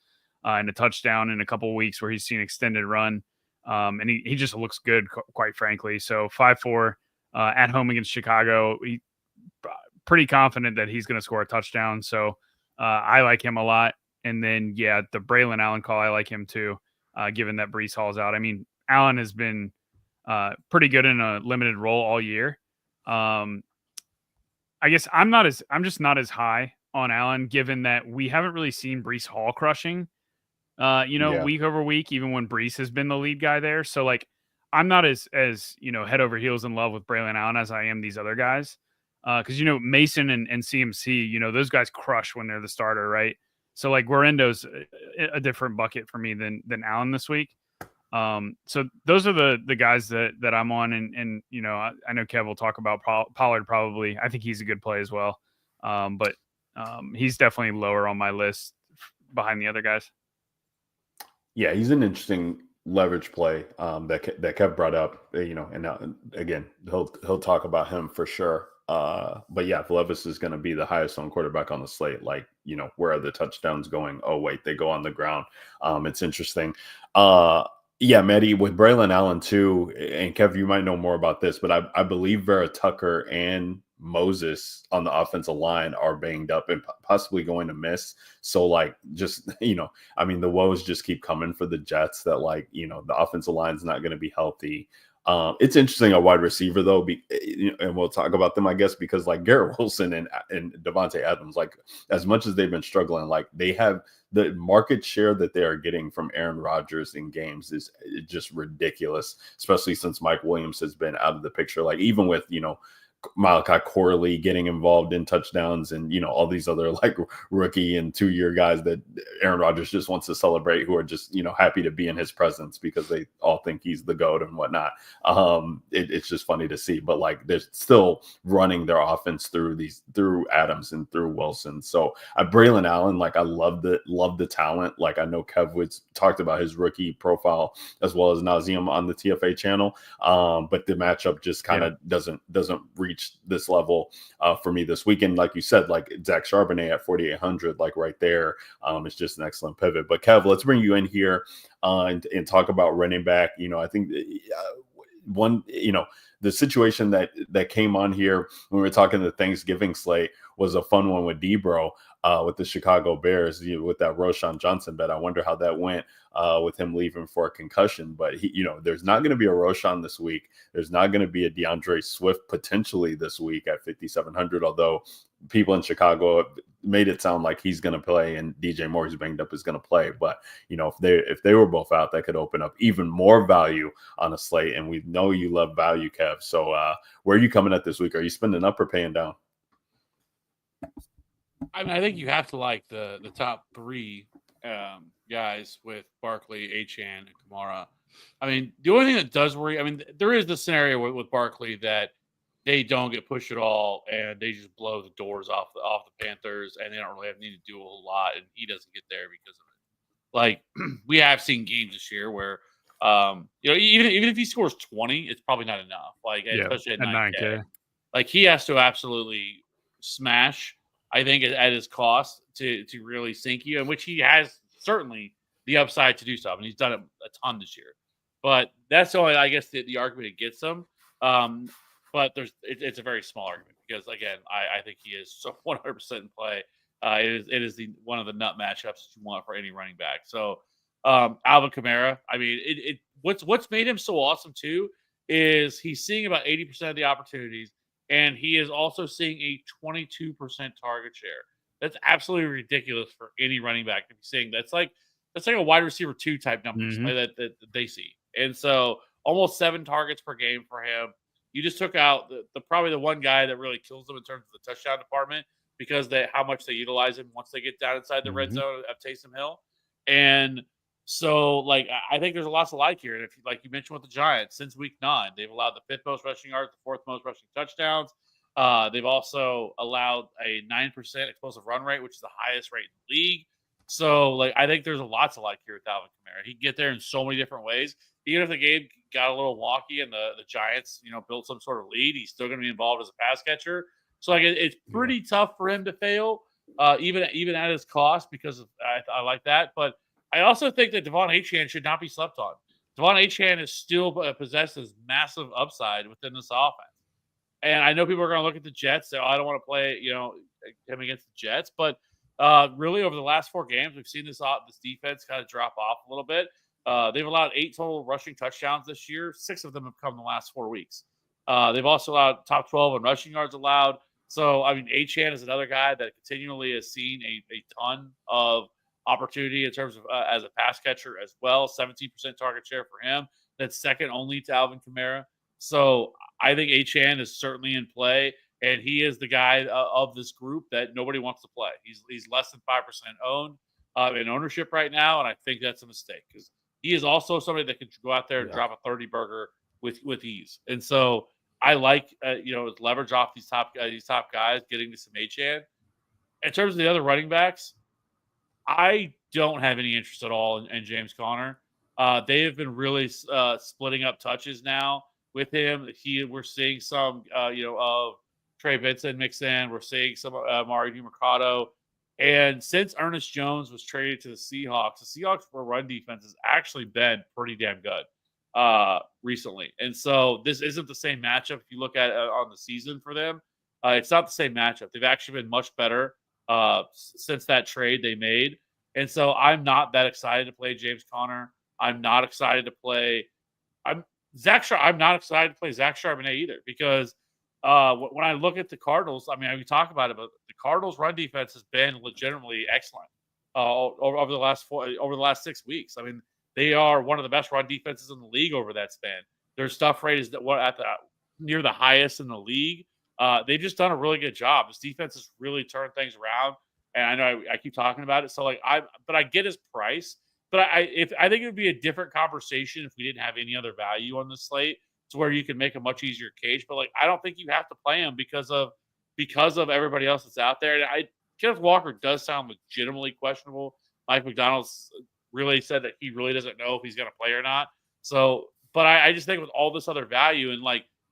And a touchdown in a couple of weeks where he's seen extended run. And he just looks good, quite frankly. So 5-4 at home against Chicago. Pretty confident that he's going to score a touchdown. So I like him a lot. And then, the Braylon Allen call, I like him too, given that Breece Hall's out. I mean, Allen has been pretty good in a limited role all year. I guess I'm just not as high on Allen, given that we haven't really seen Breece Hall crushing. Week over week, even when Breece has been the lead guy there. So like, I'm not as head over heels in love with Braylon Allen as I am these other guys. Cause Mason and CMC, those guys crush when they're the starter. Right. So like Guarendo's a different bucket for me than Allen this week. So those are the guys that I'm on. And I know Kev will talk about Pollard probably. I think he's a good play as well. But he's definitely lower on my list behind the other guys. Yeah, he's an interesting leverage play that Kev brought up, and again, he'll talk about him for sure. But yeah, if Levis is going to be the highest owned quarterback on the slate, like, where are the touchdowns going? Oh, wait, they go on the ground. It's interesting. Yeah, Maddie, with Braylon Allen too, and Kev, you might know more about this, but I believe Vera Tucker and Moses on the offensive line are banged up and possibly going to miss. So like, just, the woes just keep coming for the Jets that the offensive line is not going to be healthy. It's interesting a wide receiver though, and we'll talk about them, I guess, because like Garrett Wilson and Devontae Adams, like as much as they've been struggling, like they have the market share that they are getting from Aaron Rodgers in games is just ridiculous, especially since Mike Williams has been out of the picture. Like even with Malachi Corley getting involved in touchdowns and all these other like rookie and 2-year guys that Aaron Rodgers just wants to celebrate, who are just happy to be in his presence because they all think he's the GOAT and whatnot. It's just funny to see, but like they're still running their offense through Adams and through Wilson. So Braylon Allen, like I love the talent. Like I know Kev Woods talked about his rookie profile as well as Nazim on the TFA channel, but the matchup just kind of doesn't reach this level for me this weekend. Like you said, like Zach Charbonnet at 4,800, like right there, it's just an excellent pivot. But Kev, let's bring you in here and talk about running back. I think the situation that came on here when we were talking the Thanksgiving slate was a fun one with Debro with the Chicago Bears, with that Roshan Johnson bet. I wonder how that went with him leaving for a concussion. But there's not going to be a Roshan this week. There's not going to be a DeAndre Swift potentially this week at 5,700. Although people in Chicago made it sound like he's going to play and DJ Moore, who's banged up, is going to play. But if they were both out, that could open up even more value on a slate. And we know you love value, Kev. So where are you coming at this week? Are you spending up or paying down? I mean, I think you have to like the top three guys with Barkley, Achane, and Kamara. I mean, the only thing that does worry, I mean, there is the scenario with Barkley that they don't get pushed at all and they just blow the doors off the Panthers and they don't really need to do a whole lot and he doesn't get there because of it. Like we have seen games this year where even if he scores 20, it's probably not enough. Like especially at 9K. Like he has to absolutely smash, I think, at his cost to really sink you, and which he has certainly the upside to do so. And he's done it a ton this year. But that's only, I guess, the argument it gets him. But it's a very small argument because, again, I think he is so 100% in play. It is one of the nut matchups that you want for any running back. So Alvin Kamara, I mean, what's made him so awesome too is he's seeing about 80% of the opportunities. And he is also seeing a 22% target share. That's absolutely ridiculous for any running back to be seeing. That's like a wide receiver 2 type numbers that they see. And so almost 7 targets per game for him. You just took out the probably the one guy that really kills them in terms of the touchdown department because how much they utilize him once they get down inside the red zone of Taysom Hill. And so, like, I think there's lots of like here. And if, like you mentioned with the Giants, since week 9, they've allowed the 5th most rushing yards, the 4th most rushing touchdowns. They've also allowed a 9% explosive run rate, which is the highest rate in the league. So, like, I think there's lots of like here with Alvin Kamara. He can get there in so many different ways. Even if the game got a little wonky and the Giants, built some sort of lead, he's still going to be involved as a pass catcher. So, like, it's pretty tough for him to fail, even at his cost, because I like that. But I also think that Devon Achane should not be slept on. Devon Achane is still possesses massive upside within this offense. And I know people are going to look at the Jets, say, I don't want to play, him against the Jets. But really, over the last 4 games, we've seen this defense kind of drop off a little bit. They've allowed 8 total rushing touchdowns this year. 6 of them have come in the last 4 weeks. They've also allowed top 12 in rushing yards allowed. So, I mean, Achane is another guy that continually has seen a ton of opportunity in terms of as a pass catcher as well. 17% target share for him. That's second only to Alvin Kamara. So I think Achane is certainly in play, and he is the guy of this group that nobody wants to play. He's less than 5% owned in ownership right now, and I think that's a mistake because he is also somebody that can go out there and drop a 30 burger with ease. And so I like leverage off these top guys, getting to some Achane. In terms of the other running backs, I don't have any interest at all in James Conner. They have been really splitting up touches now with him. We're seeing some, of Trey Benson mix in. We're seeing some Amari Mercado. And since Ernest Jones was traded to the Seahawks for run defense has actually been pretty damn good recently. And so this isn't the same matchup if you look at it on the season for them. It's not the same matchup. They've actually been much better since that trade they made. And so I'm not that excited to play James Conner. I'm not excited to play. I'm not excited to play Zach Charbonnet either because when I look at the Cardinals, I mean, we talk about it, but the Cardinals' run defense has been legitimately excellent over the last 6 weeks. I mean, they are one of the best run defenses in the league over that span. Their stuff rate is near the highest in the league. They've just done a really good job. This defense has really turned things around, and I know I keep talking about it. So but I get his price. But I think it would be a different conversation if we didn't have any other value on the slate, to where you can make a much easier case. But I don't think you have to play him because of everybody else that's out there. And Kenneth Walker does sound legitimately questionable. Mike McDonald's really said that he really doesn't know if he's going to play or not. So, but I just think with all this other value, and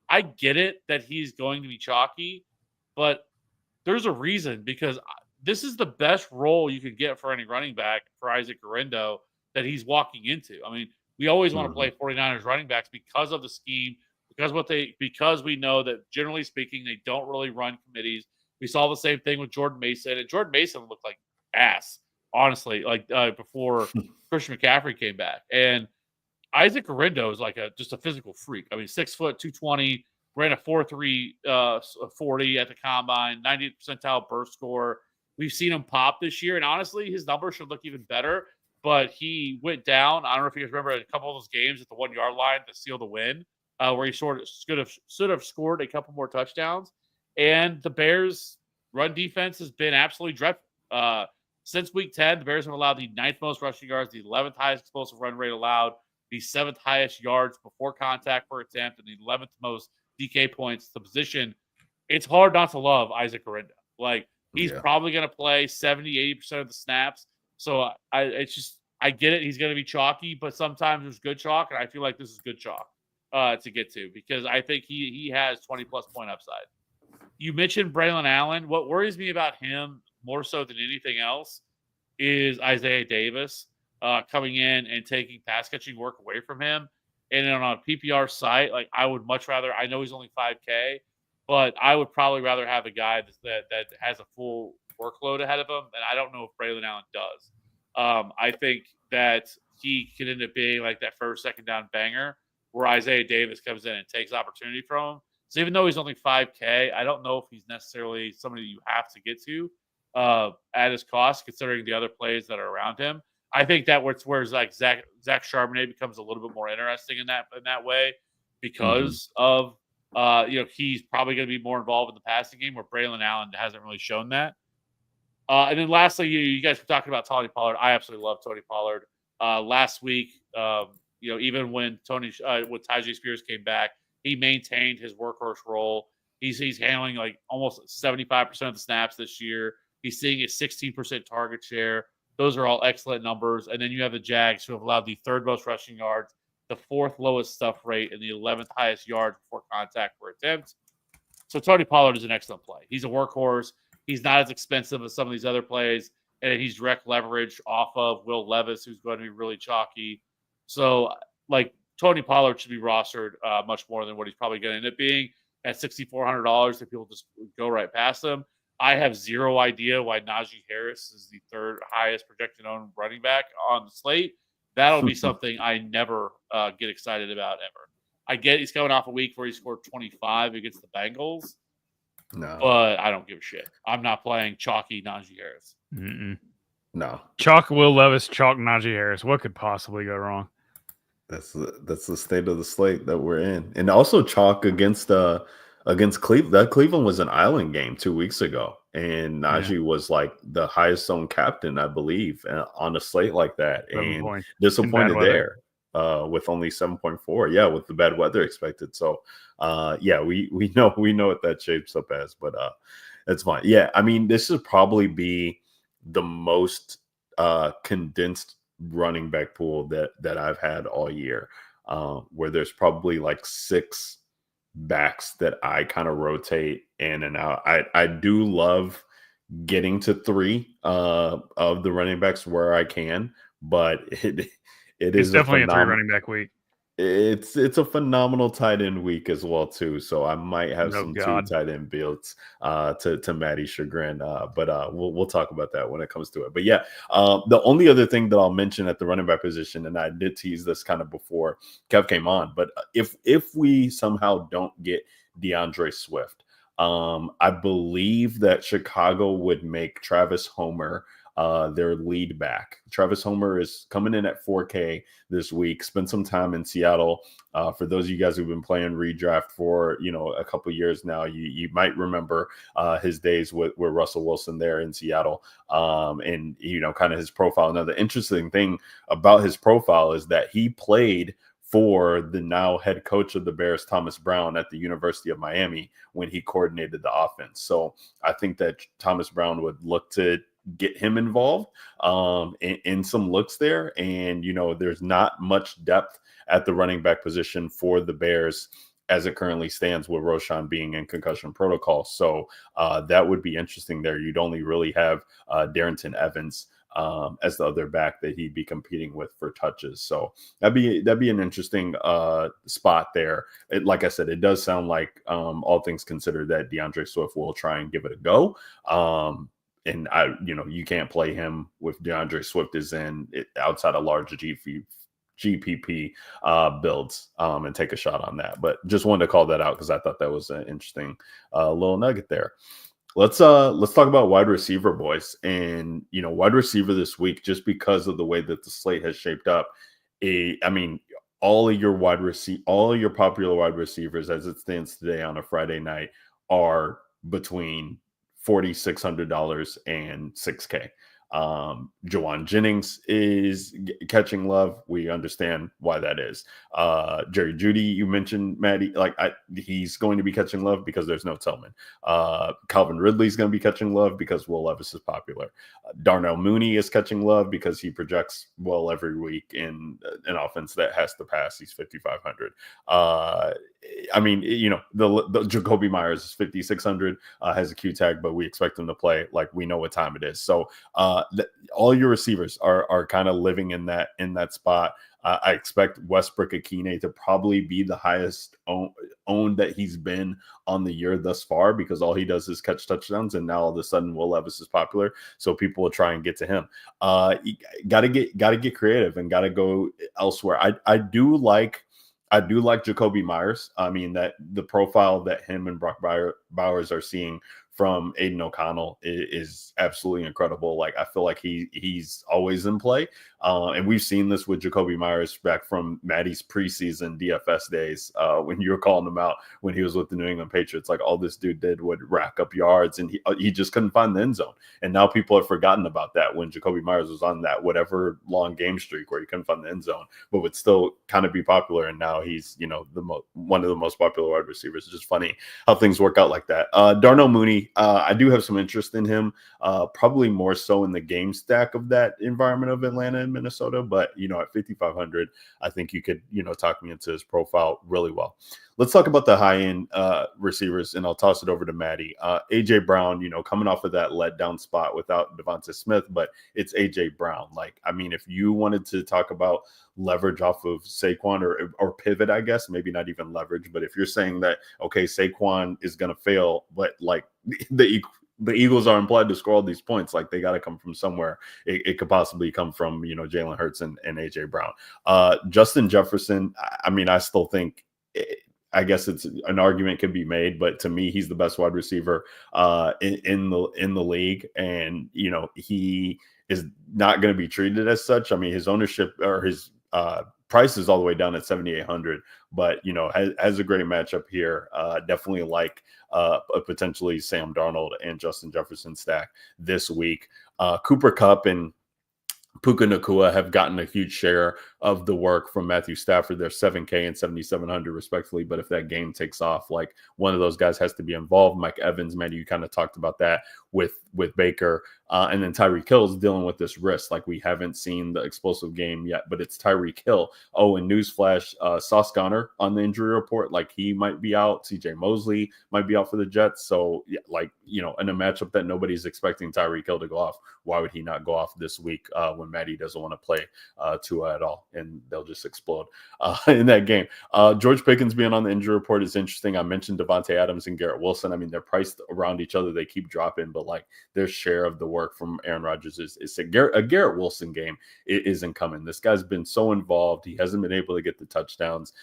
I get it that he's going to be chalky, but there's a reason, because this is the best role you could get for any running back for Isaac Guerrero that he's walking into. I mean, we always want to play 49ers running backs because of the scheme, because we know that generally speaking, they don't really run committees. We saw the same thing with Jordan Mason, and Jordan Mason looked like ass, honestly, before Christian McCaffrey came back. And Isaac Guerrero is just a physical freak. I mean, 6 foot, 220, ran a 4.3 40 at the combine, 90th percentile burst score. We've seen him pop this year, and honestly, his numbers should look even better. But he went down. I don't know if you guys remember a couple of those games at the 1 yard line to seal the win, where he should have scored a couple more touchdowns. And the Bears' run defense has been absolutely dreadful. Since week 10, the Bears have allowed the 9th most rushing yards, the 11th highest explosive run rate allowed, the 7th highest yards before contact per attempt, and the 11th most DK points to position. It's hard not to love Isaac Guerrero. He's probably going to play 70-80% of the snaps. So I get it. He's going to be chalky, but sometimes there's good chalk, and I feel like this is good chalk to get to, because I think he has 20-plus point upside. You mentioned Braylon Allen. What worries me about him more so than anything else is Isaiah Davis coming in and taking pass-catching work away from him. And on a PPR site, I would much rather – I know he's only $5K, but I would probably rather have a guy that has a full workload ahead of him, and I don't know if Braylon Allen does. I think that he could end up being that first, second down banger where Isaiah Davis comes in and takes opportunity from him. So even though he's only $5K, I don't know if he's necessarily somebody you have to get to at his cost, considering the other plays that are around him. I think that where Zach Charbonnet becomes a little bit more interesting in that way, because of he's probably going to be more involved in the passing game, where Braylon Allen hasn't really shown that. And then lastly, you guys were talking about Tony Pollard. I absolutely love Tony Pollard. Last week, even when Tyjae Spears came back, he maintained his workhorse role. He's handling almost 75% of the snaps this year. He's seeing a 16% target share. Those are all excellent numbers. And then you have the Jags, who have allowed the 3rd most rushing yards, the 4th lowest stuff rate, and the 11th highest yards before contact per attempt. So Tony Pollard is an excellent play. He's a workhorse. He's not as expensive as some of these other plays, and he's direct leverage off of Will Levis, who's going to be really chalky. So, Tony Pollard should be rostered much more than what he's probably going to end up being at $6,400 if people just go right past him. I have zero idea why Najee Harris is the 3rd highest projected owned running back on the slate. That'll be something I never get excited about ever. I get he's coming off a week where he scored 25 against the Bengals. No, but I don't give a shit. I'm not playing chalky Najee Harris. No, chalk Will Levis, chalk Najee Harris. What could possibly go wrong? That's the state of the slate that we're in, and also chalk against Cleveland. That Cleveland was an island game 2 weeks ago, and Najee was the highest owned captain, I believe, on a slate like that, and disappointed there with only 7.4. Yeah, with the bad weather expected. So, we know what that shapes up as, but it's fine. Yeah, I mean, this would probably be the most condensed running back pool that I've had all year, where there's probably 6 backs that I kind of rotate in and out. I do love getting to 3 of the running backs where I can, but it is definitely a 3 phenomenal running back week. It's a phenomenal tight end week as well too. So I might have Oh some two God. tight end builds to Maddie's chagrin. But we'll talk about that when it comes to it. But yeah, the only other thing that I'll mention at the running back position, and I did tease this kind of before Kev came on, but if we somehow don't get DeAndre Swift, I believe that Chicago would make Travis Homer their lead back. Travis Homer is coming in at 4K this week. Spend some time in Seattle. For those of you guys who've been playing redraft for a couple years now, you might remember his days with Russell Wilson there in Seattle, and kind of his profile. Now, the interesting thing about his profile is that he played for the now head coach of the Bears, Thomas Brown, at the University of Miami when he coordinated the offense. So I think that Thomas Brown would look to get him involved in some looks there. And, there's not much depth at the running back position for the Bears as it currently stands, with Roshan being in concussion protocol. So that would be interesting there. You'd only really have Darrington Evans as the other back that he'd be competing with for touches. So that'd be an interesting spot there. Like I said, it does sound like all things considered that DeAndre Swift will try and give it a go. And you can't play him with DeAndre Swift is in outside of large GPP builds and take a shot on that. But just wanted to call that out because I thought that was an interesting little nugget there. Let's talk about wide receiver, boys. And wide receiver this week, just because of the way that the slate has shaped up. All of your popular wide receivers as it stands today on a Friday night are between $4,600 and $6K. Jawan Jennings is catching love. We understand why that is. Jerry Jeudy, you mentioned, Maddie, he's going to be catching love because there's no Tillman. Calvin Ridley's going to be catching love because Will Levis is popular. Darnell Mooney is catching love because he projects well every week in an offense that has to pass. He's 5,500. The Jacoby Myers is 5,600, has a Q tag, but we expect him to play. Like, we know what time it is. So all your receivers are kind of living in that spot. I expect Westbrook-Akine to probably be the highest owned that he's been on the year thus far, because all he does is catch touchdowns, and now all of a sudden Will Levis is popular, so people will try and get to him. You gotta get creative and gotta go elsewhere. I do like Jacoby Myers. I mean, that the profile that him and Brock Bowers are seeing from Aiden O'Connell is absolutely incredible. Like, I feel like he's always in play. And we've seen this with Jacoby Myers back from Maddie's preseason DFS days, when you were calling him out when he was with the New England Patriots. Like, all this dude did would rack up yards, and he just couldn't find the end zone. And now people have forgotten about that, when Jacoby Myers was on that whatever long game streak where he couldn't find the end zone, but would still kind of be popular. And now he's, one of the most popular wide receivers. It's just funny how things work out like that. Darnell Mooney, I do have some interest in him, probably more so in the game stack of that environment of Atlanta and Minnesota. But, at 5,500, I think you could, talk me into his profile really well. Let's talk about the high-end receivers, and I'll toss it over to Maddie. A.J. Brown, coming off of that letdown spot without Devonta Smith, but it's A.J. Brown. If you wanted to talk about leverage off of Saquon or pivot, I guess, maybe not even leverage, but if you're saying that, okay, Saquon is going to fail, but the Eagles are implied to score all these points, they got to come from somewhere. It could possibly come from, Jalen Hurts and A.J. Brown. Justin Jefferson, I still think I guess it's an argument could be made, but to me, he's the best wide receiver in the league, and he is not going to be treated as such. His ownership or his price is all the way down at 7,800, but has a great matchup here. Definitely like a potentially Sam Darnold and Justin Jefferson stack this week. Cooper Kupp and Puka Nacua have gotten a huge share of the work from Matthew Stafford. They're 7K and 7,700 respectively. But if that game takes off, one of those guys has to be involved. Mike Evans, man, you kind of talked about that with Baker. And then Tyreek Hill's dealing with this wrist. We haven't seen the explosive game yet, but it's Tyreek Hill. Oh, and newsflash, Sauce Gardner on the injury report, he might be out. CJ Mosley might be out for the Jets. So, in a matchup that nobody's expecting Tyreek Hill to go off, why would he not go off this week when Maddie doesn't want to play Tua at all? and they'll just explode in that game. George Pickens being on the injury report is interesting. I mentioned Devontae Adams and Garrett Wilson. I mean, they're priced around each other. They keep dropping, but like their share of the work from Aaron Rodgers is a Garrett Wilson game isn't coming. This guy's been so involved. He hasn't been able to get the touchdowns.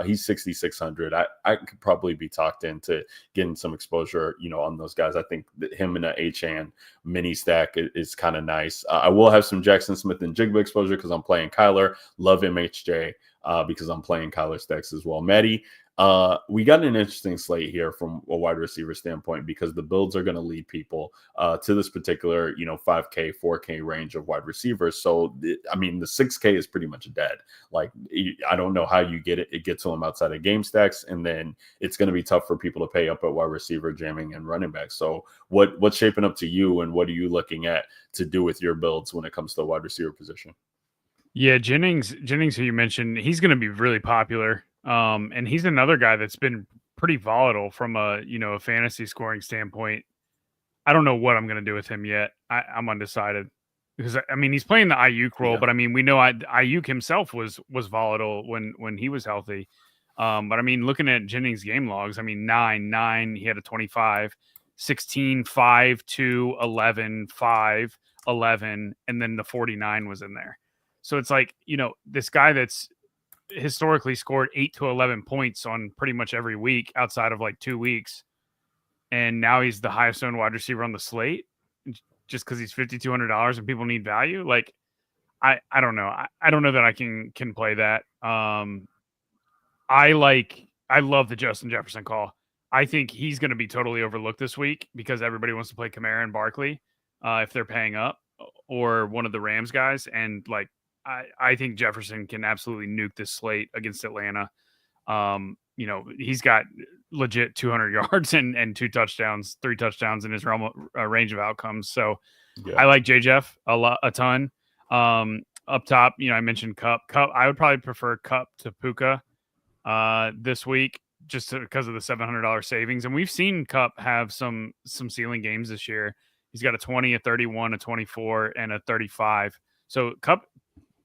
He's 6,600. I could probably be talked into getting some exposure, on those guys. I think that him in a H-An mini stack is kind of nice. I will have some Jackson Smith and Jigba exposure because I'm playing Kyler. Love MHJ because I'm playing Kyler stacks as well. Maddie, we got an interesting slate here from a wide receiver standpoint because the builds are going to lead people to this particular, 5K, 4K range of wide receivers. So, the 6K is pretty much dead. Like, I don't know how you get to them outside of game stacks, and then it's going to be tough for people to pay up at wide receiver, jamming, and running back. So, what's shaping up to you, and what are you looking at to do with your builds when it comes to the wide receiver position? Yeah, Jennings, who you mentioned, he's going to be really popular. And he's another guy that's been pretty volatile from a fantasy scoring standpoint. I don't know what I'm going to do with him yet. I'm undecided because he's playing the Ayuk role, but we know Ayuk himself was volatile when he was healthy. But looking at Jennings' game logs, 9, he had a 25, 16, 5, 2, 11, 5, 11, and then the 49 was in there. So it's like, this guy that's historically scored 8 to 11 points on pretty much every week outside of like 2 weeks. And now he's the highest owned wide receiver on the slate just because he's $5,200 and people need value. Like, I don't know. I don't know that I can play that. I love the Justin Jefferson call. I think he's going to be totally overlooked this week because everybody wants to play Kamara and Barkley if they're paying up, or one of the Rams guys. And like, I think Jefferson can absolutely nuke this slate against Atlanta. He's got legit 200 yards and 3 touchdowns in his range of outcomes. So I like J-Jeff a ton. Up top, I mentioned Cup. I would probably prefer Cup to Puka this week just because of the $700 savings. And we've seen Cup have some ceiling games this year. He's got a 20, a 31, a 24, and a 35. So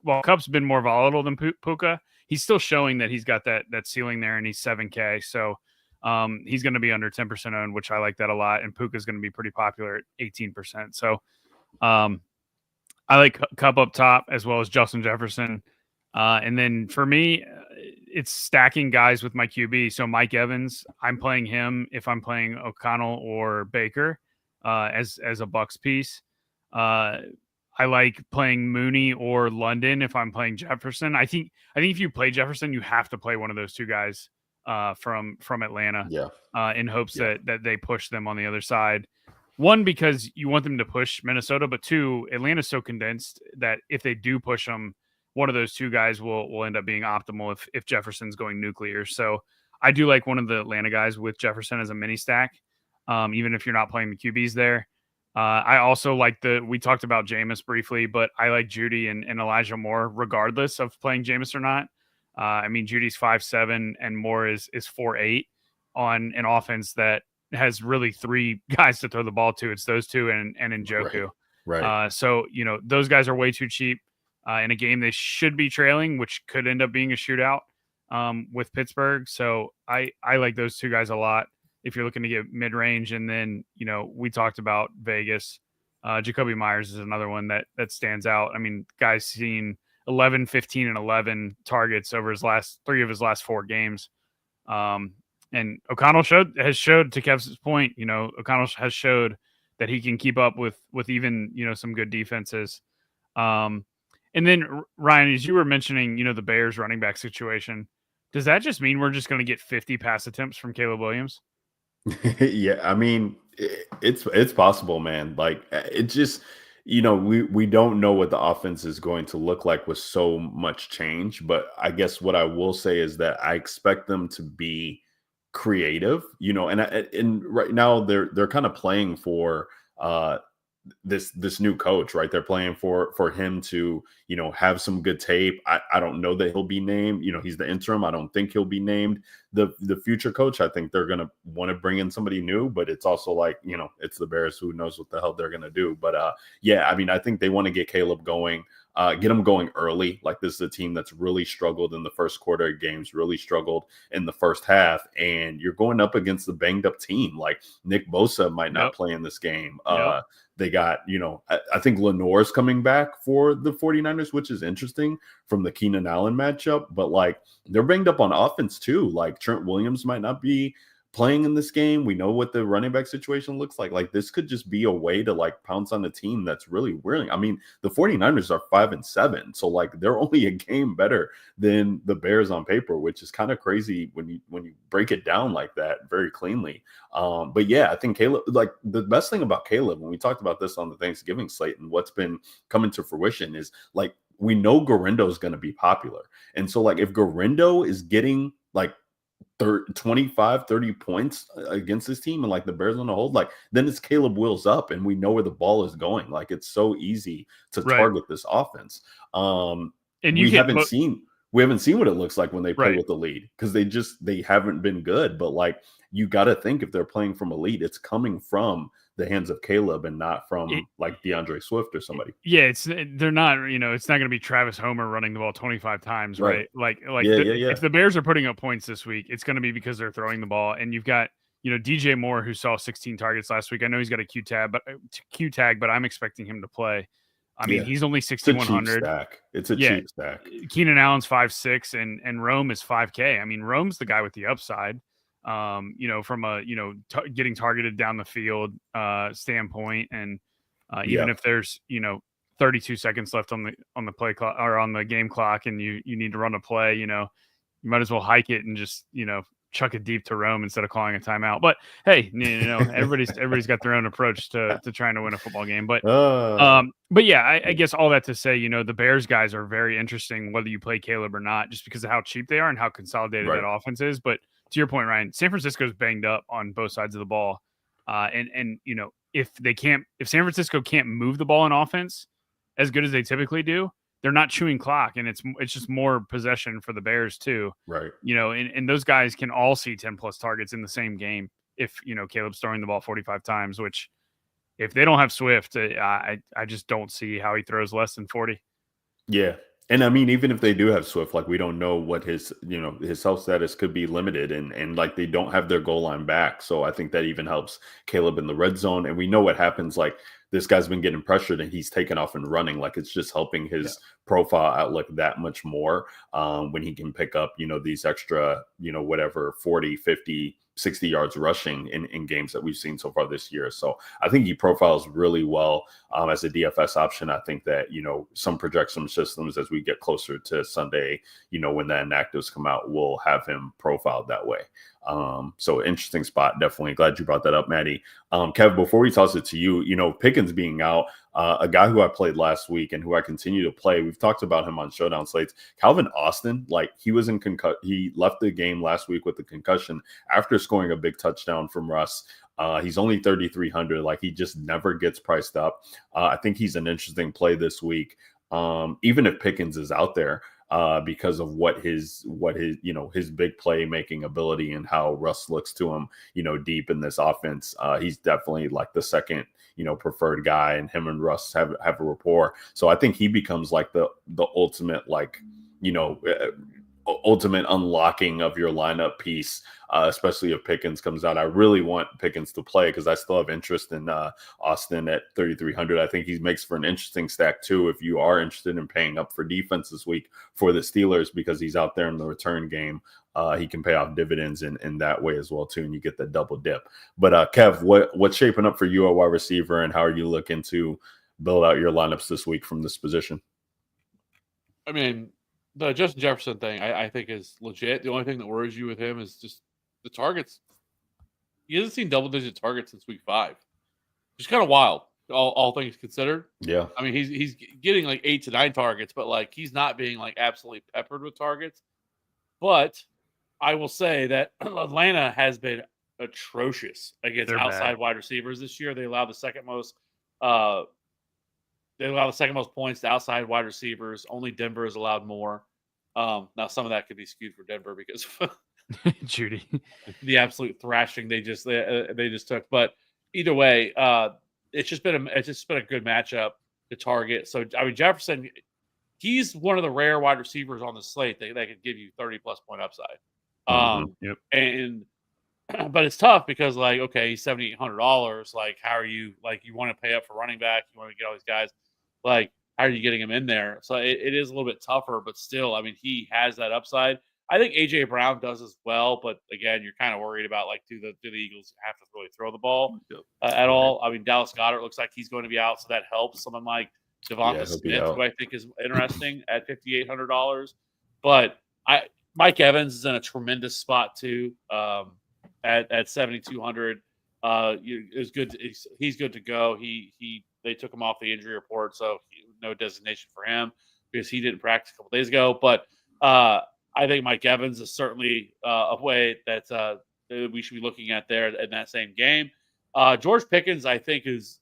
while Cup's been more volatile than Puka, he's still showing that he's got that ceiling there, and he's 7K. So he's going to be under 10% owned, which I like that a lot. And Puka's going to be pretty popular at 18%. So I like Cup up top as well as Justin Jefferson. And then for me, it's stacking guys with my QB. So Mike Evans, I'm playing him if I'm playing O'Connell or Baker as a Bucks piece. I like playing Mooney or London if I'm playing Jefferson. I think if you play Jefferson, you have to play one of those two guys from Atlanta in hopes that they push them on the other side. One, because you want them to push Minnesota, but two, Atlanta's so condensed that if they do push them, one of those two guys will end up being optimal if Jefferson's going nuclear. So I do like one of the Atlanta guys with Jefferson as a mini stack, even if you're not playing the QBs there. I also like we talked about Jameis briefly, but I like Judy and Elijah Moore regardless of playing Jameis or not. Judy's 5'7" and Moore is 4'8" on an offense that has really 3 guys to throw the ball to. It's those two and Njoku. Right. So, those guys are way too cheap in a game they should be trailing, which could end up being a shootout with Pittsburgh. So I like those two guys a lot if you're looking to get mid-range. And then, we talked about Vegas. Jacoby Myers is another one that stands out. Guy's seen 11, 15, and 11 targets over his last 3 of his last 4 games. And O'Connell has showed, to Kev's point, O'Connell has showed that he can keep up with even, some good defenses. And then Ryan, as you were mentioning, the Bears running back situation, does that just mean we're just going to get 50 pass attempts from Caleb Williams? Yeah, it's possible, man. Like, it just, we don't know what the offense is going to look like with so much change. But I guess what I will say is that I expect them to be creative, and right now they're kind of playing for this new coach, right? They're playing for him to, have some good tape. I don't know that he'll be named. He's the interim. I don't think he'll be named the future coach. I think they're going to want to bring in somebody new, but it's also like, it's the Bears, who knows what the hell they're going to do. But I think they want to get Caleb going. get them going early. Like this is a team that's really struggled in the first quarter of games, really struggled in the first half, and you're going up against the banged up team. Like Nick Bosa might not play in this game. They got, I think Lenore's coming back for the 49ers, which is interesting from the Keenan Allen matchup, but like they're banged up on offense too. Like Trent Williams might not be playing in this game. We know what the running back situation looks like. Like this could just be a way to like pounce on a team that's really wearing. I mean, the 49ers are 5-7. So like they're only a game better than the Bears on paper, which is kind of crazy when you break it down like that very cleanly. But yeah, I think Caleb, like the best thing about Caleb, when we talked about this on the Thanksgiving slate and what's been coming to fruition is like we know Garindo is going to be popular. And so like if Garindo is getting like 25, 30 points against this team and like the Bears on the hold, like then it's Caleb Wills up and we know where the ball is going. Like it's so easy to target this offense. And we haven't seen what it looks like when they play with the lead because they haven't been good. But like you got to think if they're playing from a lead, it's coming from the hands of Caleb and not from like DeAndre Swift or somebody. Yeah, they're not, it's not going to be Travis Homer running the ball 25 times, right? If the Bears are putting up points this week, it's going to be because they're throwing the ball. And you've got, DJ Moore, who saw 16 targets last week. I know he's got a Q tag, but I'm expecting him to play. I mean, he's only 6,100. It's a cheap stack. Keenan Allen's 5'6", and Rome is 5K. I mean, Rome's the guy with the upside. From a getting targeted down the field standpoint, and even if there's 32 seconds left on the play clock or on the game clock, and you need to run a play, you might as well hike it and just chuck it deep to Rome instead of calling a timeout. But hey, everybody's got their own approach to trying to win a football game. But yeah, I guess all that to say, the Bears guys are very interesting whether you play Caleb or not, just because of how cheap they are and how consolidated that offense is. But to your point, Ryan, San Francisco's banged up on both sides of the ball. And if San Francisco can't move the ball in offense as good as they typically do, they're not chewing clock, and it's just more possession for the Bears too. Right. And those guys can all see 10 plus targets in the same game if, Caleb's throwing the ball 45 times, which if they don't have Swift, I just don't see how he throws less than 40. Yeah. And I mean, even if they do have Swift, like we don't know what his health status could be limited, and like they don't have their goal line back. So I think that even helps Caleb in the red zone. And we know what happens. Like this guy's been getting pressured and he's taken off and running. Like it's just helping his profile outlook that much more when he can pick up, these extra, whatever, 40, 50, 60 yards rushing in games that we've seen so far this year. So I think he profiles really well as a DFS option. I think that, some projection systems as we get closer to Sunday, when the inactives come out, will have him profiled that way. So interesting spot. Definitely glad you brought that up, Maddie. Kev, before we toss it to you, Pickens being out, a guy who I played last week and who I continue to play. We've talked about him on Showdown slates. Calvin Austin, like he was in he left the game last week with a concussion after scoring a big touchdown from Russ. He's only 3,300. Like he just never gets priced up. I think he's an interesting play this week. Even if Pickens is out there, because of what his big playmaking ability and how Russ looks to him, deep in this offense. He's definitely like the second, preferred guy, and him and Russ have a rapport. So I think he becomes like the ultimate, like, ultimate unlocking of your lineup piece, especially if Pickens comes out. I really want Pickens to play because I still have interest in Austin at 3,300. I think he makes for an interesting stack too if you are interested in paying up for defense this week for the Steelers, because he's out there in the return game. He can pay off dividends in that way as well too, and you get the double dip. But Kev, what's shaping up for you at wide receiver, and how are you looking to build out your lineups this week from this position? I mean, the Justin Jefferson thing, I think, is legit. The only thing that worries you with him is just the targets. He hasn't seen double-digit targets since week 5. It's kind of wild, all things considered. Yeah. I mean, he's getting like 8 to 9 targets, but like he's not being like absolutely peppered with targets. But I will say that Atlanta has been atrocious against outside wide receivers this year. They allow the second most points to outside wide receivers. Only Denver has allowed more. Now some of that could be skewed for Denver because of Judy, the absolute thrashing they just took. But either way, it's just been a good matchup to target. So I mean, Jefferson, he's one of the rare wide receivers on the slate that could give you 30+ point upside. Yep. And but it's tough because, like, okay, he's $7,800. Like, how are you? Like, you want to pay up for running back, you want to get all these guys. Like, how are you getting him in there? So it is a little bit tougher, but still, I mean, he has that upside. I think AJ Brown does as well, but again, you're kind of worried about, like, do the Eagles have to really throw the ball at all? I mean, Dallas Goedert looks like he's going to be out, so that helps. Someone like Devonta he'll be Smith, out. who I think is interesting at $5,800, but Mike Evans is in a tremendous spot too. At 7,200, is good. He's good to go. They took him off the injury report, so no designation for him because he didn't practice a couple days ago. But I think Mike Evans is certainly a way that we should be looking at there in that same game. George Pickens, I think, is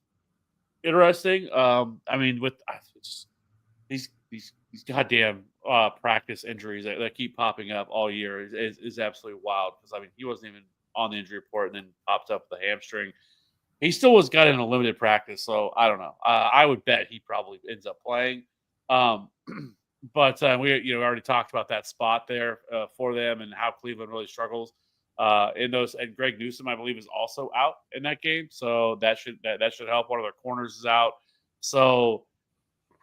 interesting. I mean, with these goddamn practice injuries that keep popping up all year is absolutely wild. Because I mean, he wasn't even on the injury report and then popped up with a hamstring. He still got in a limited practice, so I don't know. I would bet he probably ends up playing. But we already talked about that spot there for them and how Cleveland really struggles in those. And Greg Newsome, I believe, is also out in that game, so that should help. One of their corners is out, so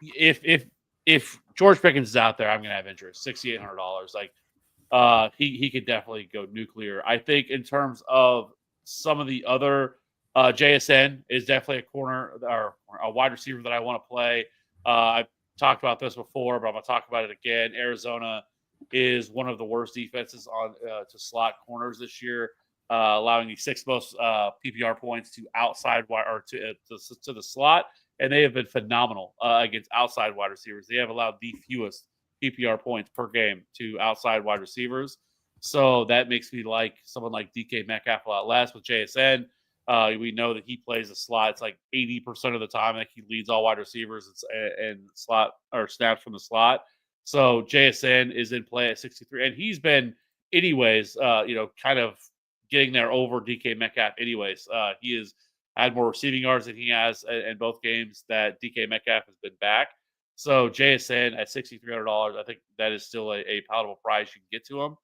if George Pickens is out there, I'm gonna have interest. $6,800, like he could definitely go nuclear. I think in terms of some of the other. JSN is definitely a corner or a wide receiver that I want to play. I've talked about this before, but I'm going to talk about it again. Arizona is one of the worst defenses on to slot corners this year, allowing the 6th most PPR points to outside wide or to the slot, and they have been phenomenal against outside wide receivers. They have allowed the fewest PPR points per game to outside wide receivers, so that makes me like someone like DK Metcalf a lot less with JSN. We know that he plays a slot. It's like 80% of the time that he leads all wide receivers and slot or snaps from the slot. So JSN is in play at 63, and he's been anyways, kind of getting there over DK Metcalf anyways. He has had more receiving yards than he has in both games that DK Metcalf has been back. So JSN at $6,300, I think that is still a palatable price you can get to him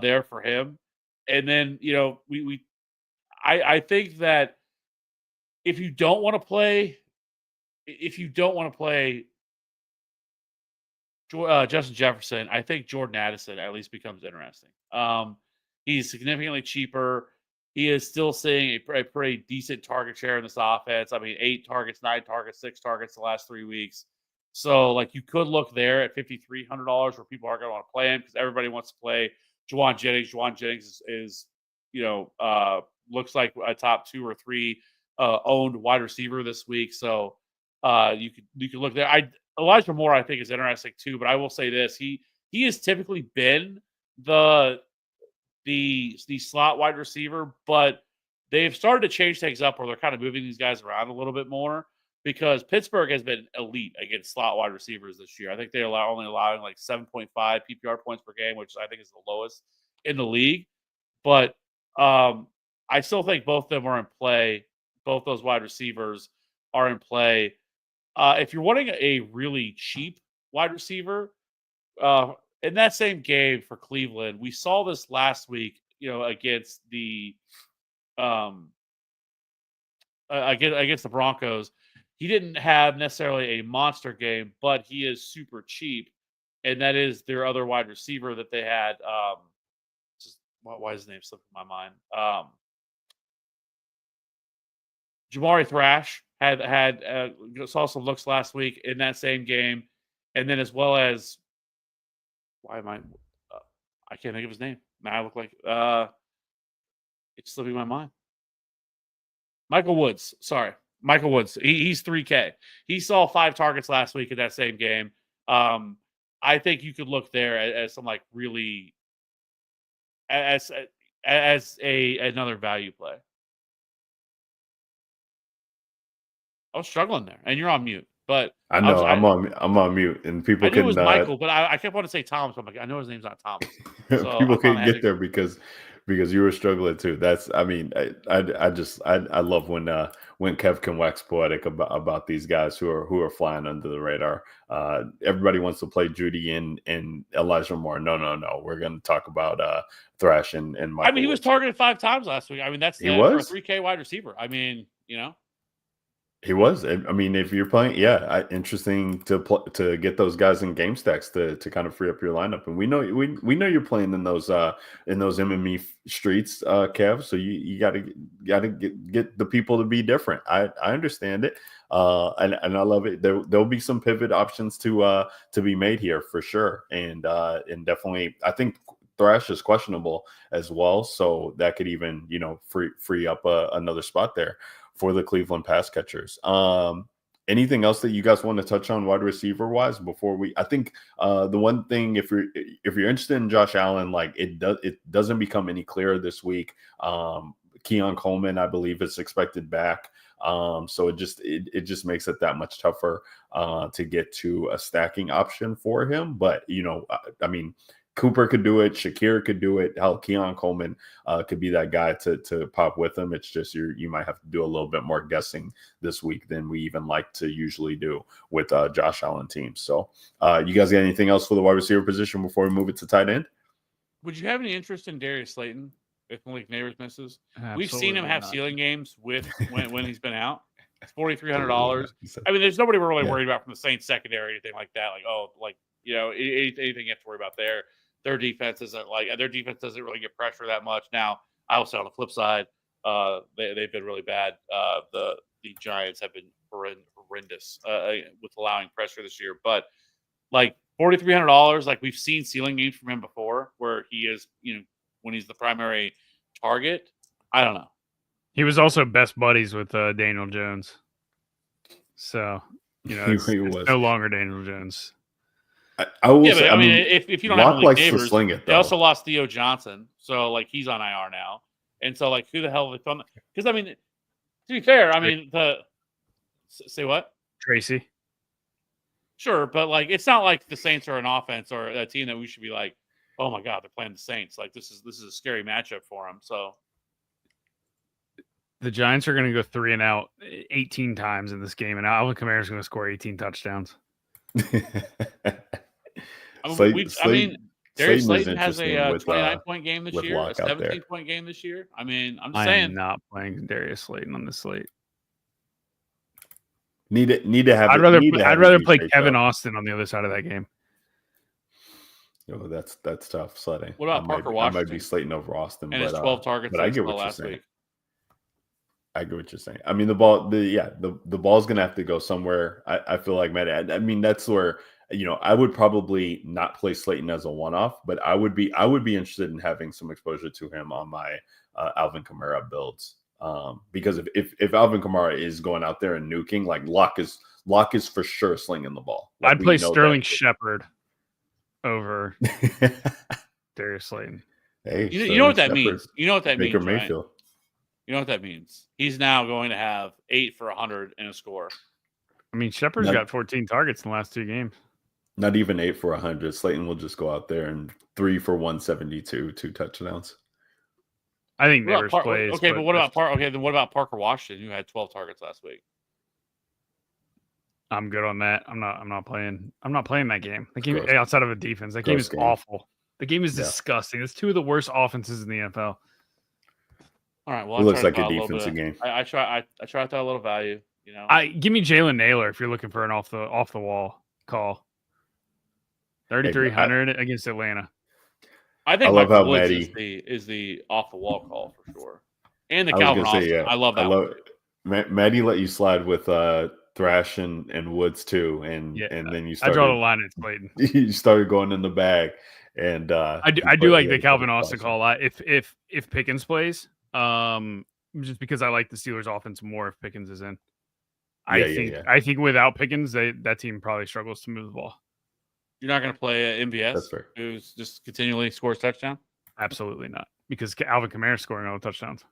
there for him. And then, I think that if you don't want to play Justin Jefferson, I think Jordan Addison at least becomes interesting. He's significantly cheaper. He is still seeing a pretty decent target share in this offense. I mean, 8 targets, 9 targets, 6 targets the last 3 weeks. So, like, you could look there at $5,300 where people are going to want to play him because everybody wants to play Juwan Jennings. Juwan Jennings is looks like a top 2 or 3 owned wide receiver this week. So you could look there. Elijah Moore, I think, is interesting too. But I will say this: he has typically been the slot wide receiver, but they've started to change things up where they're kind of moving these guys around a little bit more because Pittsburgh has been elite against slot wide receivers this year. I think they're only allowing like 7.5 PPR points per game, which I think is the lowest in the league. But I still think both of them are in play. Both those wide receivers are in play. If you're wanting a really cheap wide receiver, in that same game for Cleveland, we saw this last week, against the against the Broncos. He didn't have necessarily a monster game, but he is super cheap, and that is their other wide receiver that they had. Why is his name slipping my mind? Jamari Thrash saw some looks last week in that same game, and then as well as I can't think of his name. Now I look like it's slipping my mind. Michael Woods. Sorry, Michael Woods. He's $3K. He saw 5 targets last week in that same game. I think you could look there as some like really as another value play. I was struggling there, and you're on mute. But I know I'm on mute, and people I knew can. It was Michael, but I kept wanting to say Thomas. I'm like, I know his name's not Thomas. So people can get there because because you were struggling too. That's, I mean, I love when Kev can wax poetic about these guys who are flying under the radar. Everybody wants to play Judy and Elijah Moore. No. We're going to talk about Thrash and Michael. I mean, he was Woods. targeted 5 times last week. I mean, that's He for a was? 3K wide receiver. I mean, you know. He was. I mean, if you're playing, interesting to get those guys in game stacks to kind of free up your lineup. And we know you're playing in those MME streets, Kev. So you gotta get the people to be different. I understand it, and I love it. There'll be some pivot options to be made here for sure, and definitely I think Thrash is questionable as well, so that could even free up another spot there for the Cleveland pass catchers. Anything else that you guys want to touch on wide receiver wise before I think the one thing, if you're interested in Josh Allen, like it doesn't become any clearer this week. Keon Coleman, I believe, is expected back. So it just makes it that much tougher to get to a stacking option for him. But I mean, Cooper could do it. Shakir could do it. Hell, Keon Coleman could be that guy to pop with him. It's just you might have to do a little bit more guessing this week than we even like to usually do with Josh Allen teams. So you guys got anything else for the wide receiver position before we move it to tight end? Would you have any interest in Darius Slayton if Malik Neighbors misses? Absolutely We've seen him have not. ceiling games with when he's been out. It's $4,300. I mean, there's nobody we're really worried about from the Saints secondary or anything like that. Anything you have to worry about there. Their defense doesn't really get pressure that much. Now, I will say on the flip side, they've been really bad. The Giants have been horrendous with allowing pressure this year. But like $4,300, like we've seen ceiling games from him before, where he is, when he's the primary target. I don't know. He was also best buddies with Daniel Jones, so it's no longer Daniel Jones. I will yeah, say, but I mean, if you don't have Malik Neighbors, sling it, they also lost Theo Johnson, so like he's on IR now, and so like who the hell are they from? Because I mean, to be fair, I mean say what? Tracy. Sure, but like it's not like the Saints are an offense or a team that we should be like, oh my god, they're playing the Saints. Like this is a scary matchup for them. So the Giants are going to go 3 and out 18 times in this game, and Alvin Kamara is going to score 18 touchdowns. Darius Slayton has a 29-point game this year, a 17-point game this year. I mean, I'm just saying. I am not playing Darius Slayton on this slate. Need to have. I'd rather play Kevin Austin on the other side of that game. Oh, that's tough sledding. What about Parker Washington? I might be Slayton over Austin, and his 12 targets. But I get what you're saying. I get what you're saying. I mean, the ball's gonna have to go somewhere. I feel like, man. I mean, that's where I would probably not play Slayton as a one-off, but I would be interested in having some exposure to him on my Alvin Kamara builds. Because if Alvin Kamara is going out there and nuking, like Locke is for sure slinging the ball. Like, I'd play Sterling Shepard over Darius Slayton. Hey, you know what that means? You know what that Baker means, Mayfield. Right? You know what that means? He's now going to have 8 for 100 in a score. I mean, Shepard's got 14 targets in the last 2 games. Not even 8 for 100. Slayton will just go out there and 3 for 172, 2 touchdowns. I think Neighbors plays. Okay, but what about then what about Parker Washington, who had 12 targets last week? I'm good on that. I'm not playing that game. The game outside of a defense. That game is awful. The game is disgusting. It's 2 of the worst offenses in the NFL. All right. Well, it looks like a defensive game. I try to throw a little value. Give me Jalen Naylor if you're looking for an off the wall call. 3,300 against Atlanta. I think Michael Woods is the off the wall call for sure, and the Calvin Austin. I love that. Maddie let you slide with Thrash and Woods too, and then you started. I draw the line at Slayton. You started going in the bag, and I do like the Calvin Austin call. If Pickens plays, just because I like the Steelers' offense more if Pickens is in. I think without Pickens, that team probably struggles to move the ball. You're not going to play MVS, who's just continually scores touchdown? Absolutely not, because Alvin Kamara is scoring all the touchdowns.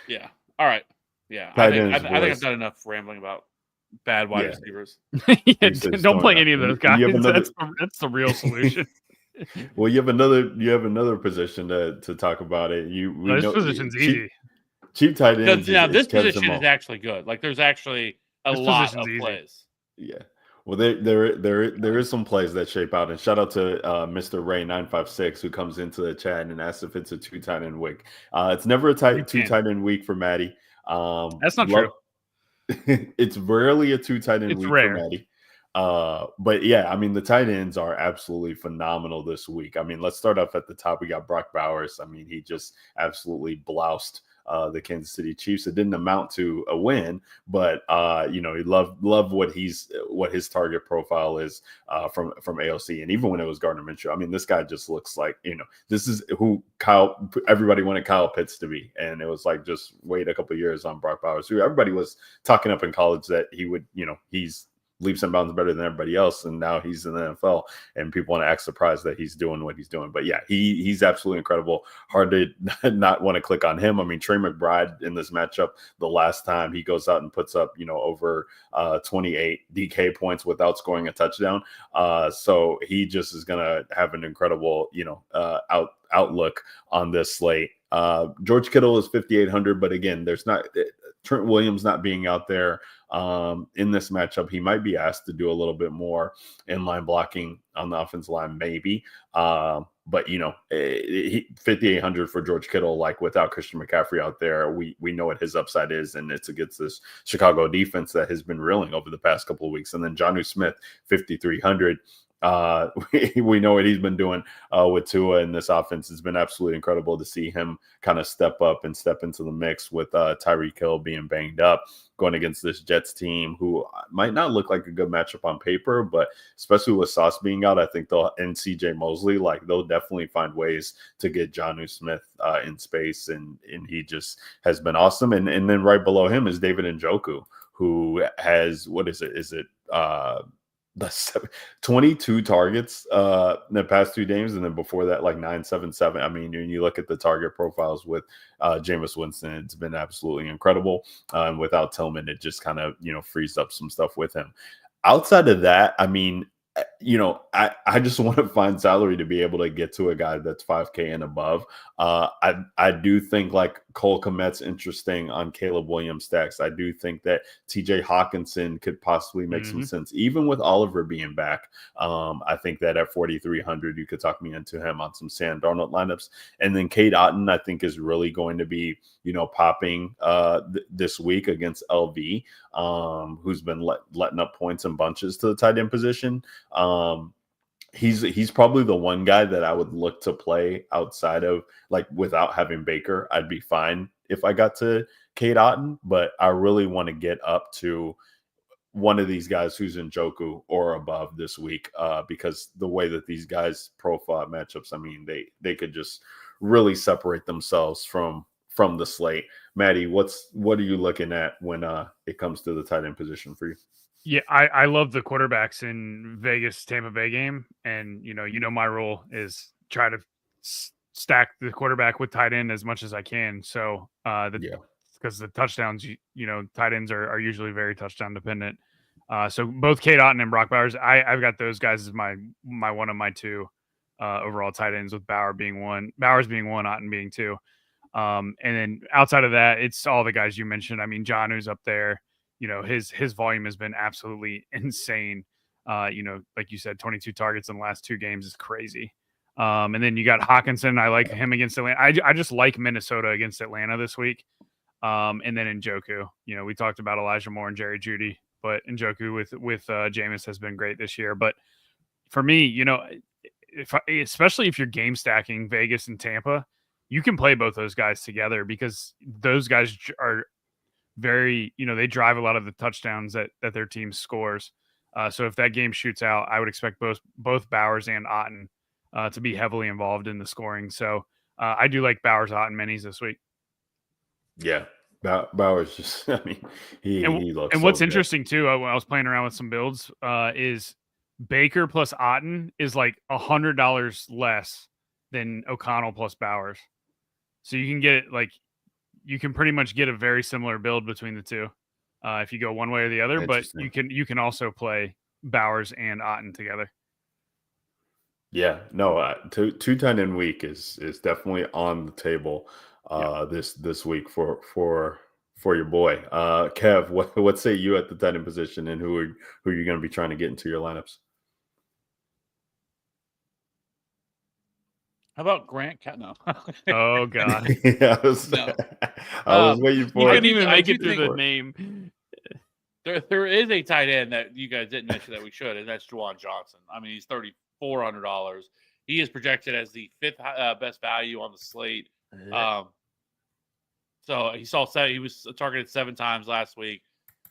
Yeah. All right. Yeah. I think I've done enough rambling about bad wide receivers. Don't play any of those guys. That's the real solution. Well, you have another position to talk about it. We No, this know position's easy. cheap tight ends Now is this Kev's position is MO. actually good. Like there's actually a This lot position's of easy. plays. Yeah. Well, there is some plays that shape out, and shout out to Mr. Ray 956 who comes into the chat and asks if it's a two tight end week. It's never a You two can. tight end week for Maddie. That's not Love true. it's rarely a two tight end It's week for rare. Maddie. But yeah, I mean the tight ends are absolutely phenomenal this week. I mean, let's start off at the top. We got Brock Bowers. I mean, he just absolutely bloused the Kansas City Chiefs. It didn't amount to a win, but he loved what his target profile is from AOC. And even when it was Gardner Minshew, I mean, this guy just looks like this is who everybody wanted Kyle Pitts to be, and it was like just wait a couple years on Brock Bowers, who everybody was talking up in college that he would, he's leaps and bounds better than everybody else, and now he's in the NFL, and people want to act surprised that he's doing what he's doing. But yeah, he's absolutely incredible. Hard to not want to click on him. I mean, Trey McBride in this matchup, the last time he goes out and puts up over 28 DK points without scoring a touchdown. So he just is gonna have an incredible outlook on this slate. George Kittle is 5,800, but again, there's not Trent Williams not being out there in this matchup. He might be asked to do a little bit more inline blocking on the offensive line, maybe. But 5,800 for George Kittle, like without Christian McCaffrey out there, we know what his upside is, and it's against this Chicago defense that has been reeling over the past couple of weeks. And then Jonnu Smith, 5,300. We know what he's been doing with Tua in this offense. It's been absolutely incredible to see him kind of step up and step into the mix with Tyreek Hill being banged up, going against this Jets team who might not look like a good matchup on paper, but especially with Sauce being out, I think and CJ Mosley, like they'll definitely find ways to get Jonnu Smith in space, and he just has been awesome. And then right below him is David Njoku, who has, what is it? Is it the 22 targets in the past 2 games, and then before that, like 977. I mean, when you look at the target profiles with Jameis Winston, it's been absolutely incredible. And without Tillman, it just kind of frees up some stuff with him. Outside of that, I mean, I just want to find salary to be able to get to a guy that's 5K and above. I do think like Cole Kmet's interesting on Caleb Williams stacks. I do think that TJ Hawkinson could possibly make some sense, even with Oliver being back. I think that at 4,300, you could talk me into him on some Sam Darnold lineups. And then Cade Otton, I think, is really going to be, popping this week against LV, who's been letting up points in bunches to the tight end position. He's probably the one guy that I would look to play outside of, like, without having Baker. I'd be fine if I got to Cade Otton, but I really want to get up to one of these guys who's in Njoku or above this week, because the way that these guys profile matchups, I mean, they could just really separate themselves from the slate. Maddie, what are you looking at when it comes to the tight end position for you? Yeah, I love the quarterbacks in Vegas Tampa Bay game, and my rule is try to stack the quarterback with tight end as much as I can. So because the touchdowns, tight ends are usually very touchdown dependent. So both Cade Otton and Brock Bowers, I've got those guys as my one of my 2 overall tight ends, with Bowers being 1, Otton being 2. And then outside of that, it's all the guys you mentioned. I mean, Jonnu's up there. His volume has been absolutely insane. Like you said, 22 targets in the last 2 games is crazy. And then you got Hawkinson. I like him against Atlanta. I just like Minnesota against Atlanta this week. And then Njoku, we talked about Elijah Moore and Jerry Jeudy, but Njoku with Jameis has been great this year. But for me, especially if you're game stacking Vegas and Tampa, you can play both those guys together, because those guys are very, they drive a lot of the touchdowns that their team scores. So if that game shoots out, I would expect both Bowers and Otton to be heavily involved in the scoring. So I do like Bowers Otton minis this week. Yeah, Bowers just, I mean, he looks. And what's interesting too, when I was playing around with some builds, is Baker plus Otton is like $100 less than O'Connell plus Bowers. So you can get you can pretty much get a very similar build between the 2 if you go one way or the other. But you can also play Bowers and Otton together. Yeah, no, two tight end week is definitely on the table Yep. this week for your boy. Kev, what say you at the tight end position, and who are you going to be trying to get into your lineups? How about Grant? No, Oh God. Yeah, no. I was waiting You for couldn't it. even I make do it through think the For it. name. there is a tight end that you guys didn't mention that we should, and that's Juwan Johnson. I mean, he's $3,400. He is projected as the fifth best value on the slate. So he was targeted 7 times last week.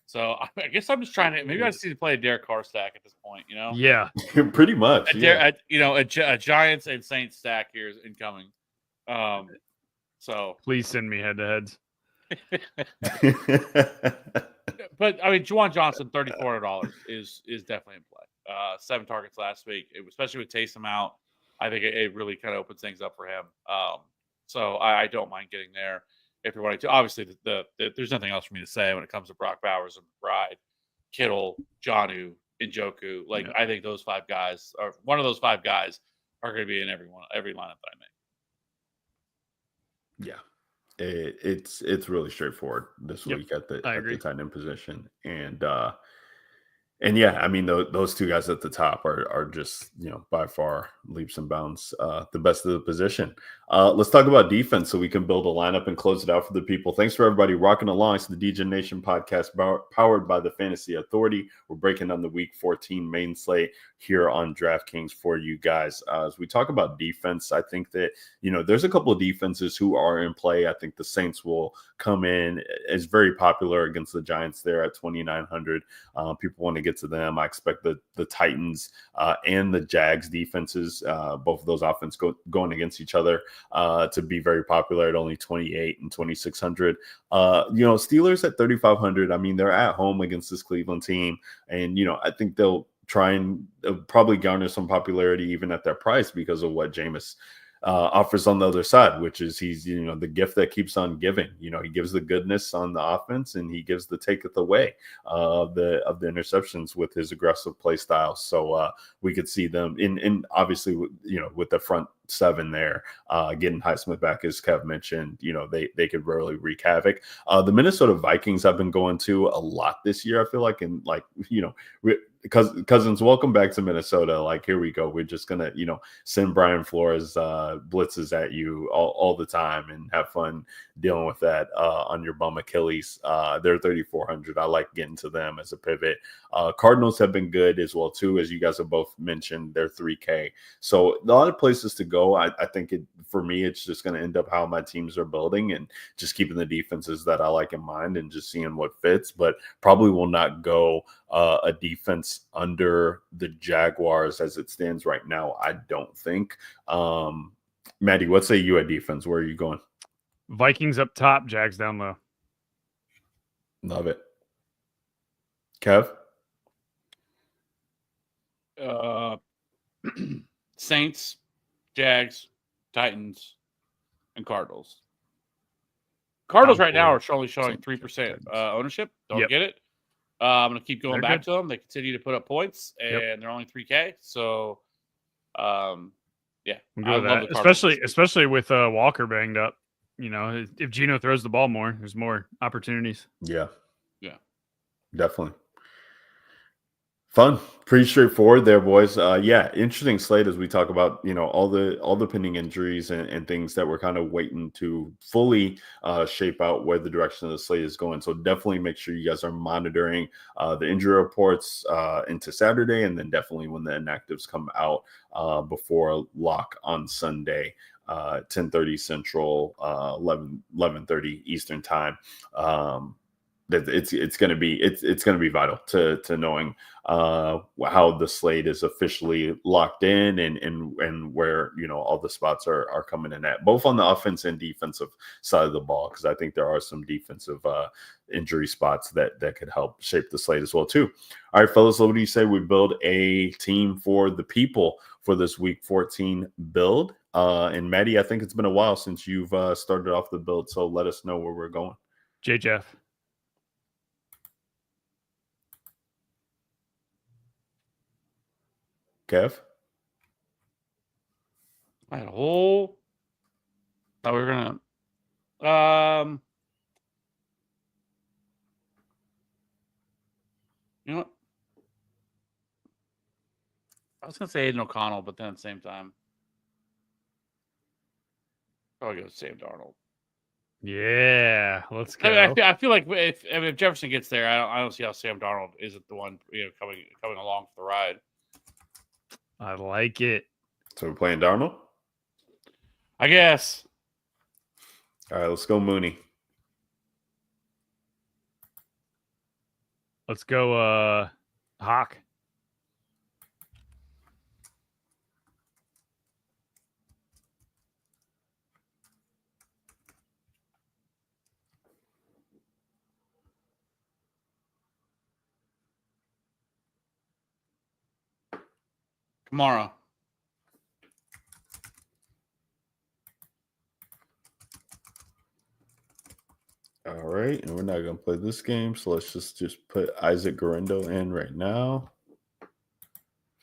So I guess I'm just trying to maybe I just need to play a Derek Carr stack at this point. You know, Yeah. Pretty much, yeah. a Giants and Saints stack here is incoming. So Please send me head to heads. but I mean, Juwan Johnson, $3,400 is definitely in play. 7 targets last week, especially with Taysom out. I think it really kind of opens things up for him. So I don't mind getting there if you're wanting to. Obviously, there's nothing else for me to say when it comes to Brock Bowers and McBride, Kittle, Jonnu, Njoku. Like I think those 5 guys, or one of those 5 guys, are going to be in every lineup that I make. Yeah. It's really straightforward this Yep, week at the I agree. tight end position, and yeah, I mean those two guys at the top are just by far leaps and bounds the best of the position. Let's talk about defense so we can build a lineup and close it out for the people. Thanks for everybody rocking along. It's the DJ Nation podcast powered by the Fantasy Authority. We're breaking down the Week 14 main slate here on DraftKings for you guys. As we talk about defense, I think that there's a couple of defenses who are in play. I think the Saints will come in as very popular against the Giants there at 2,900. People want to get to them. I expect the Titans and the Jags defenses, both of those offenses going against each other, to be very popular at only 28 and 2,600. Steelers at 3,500. I mean, they're at home against this Cleveland team, and I think they'll try and probably garner some popularity even at their price because of what Jameis offers on the other side, which is he's the gift that keeps on giving. He gives the goodness on the offense, and he gives the taketh away of the interceptions with his aggressive play style. So we could see them in obviously with the front 7 there, getting Highsmith back, as Kev mentioned. They could really wreak havoc. The Minnesota Vikings have been going to a lot this year, I feel like, and Cousins, welcome back to Minnesota. Like, here we go. We're just gonna, send Brian Flores blitzes at you all the time and have fun dealing with that on your bum Achilles. They're 3,400. I like getting to them as a pivot. Cardinals have been good as well too, as you guys have both mentioned. They're 3K. So a lot of places to go. I think for me, it's just going to end up how my teams are building and just keeping the defenses that I like in mind and just seeing what fits. But probably will not go a defense under the Jaguars as it stands right now, I don't think. Maddie, what say you at defense? Where are you going? Vikings up top, Jags down low. Love it. Kev? Saints, Jags, Titans, and Cardinals. Cardinals right now are only showing 3% ownership. Don't get it. I'm going to keep going back to them. They continue to put up points, and they're only 3K. So, yeah, I love the especially with Walker banged up. If Geno throws the ball more, there's more opportunities. Yeah, definitely. Fun, pretty straightforward there, boys. Yeah, interesting slate as we talk about all the pending injuries and things that we're kind of waiting to fully shape out where the direction of the slate is going. So definitely make sure you guys are monitoring the injury reports into Saturday, and then definitely when the inactives come out before lock on Sunday. 10:30 Central, 11:30 Eastern time. It's going to be vital to knowing how the slate is officially locked in and where all the spots are coming in at, both on the offense and defensive side of the ball, because I think there are some defensive injury spots that could help shape the slate as well too. All right, fellas, what do you say we build a team for the people for this Week 14 build? And Maddie, I think it's been a while since you've started off the build, so let us know where we're going. Jeff. Kev? I had a whole. Thought we were gonna. You know what? I was gonna say Aiden O'Connell, but then at the same time, probably go Sam Darnold. Yeah, let's go. I feel like if Jefferson gets there, I don't see how Sam Darnold isn't the one coming along for the ride. I like it. So we're playing Darnold? I guess. All right, let's go Mooney. Let's go Hawk. Kamara. All right, and we're not going to play this game, so let's just put Isaac Guerrero in right now.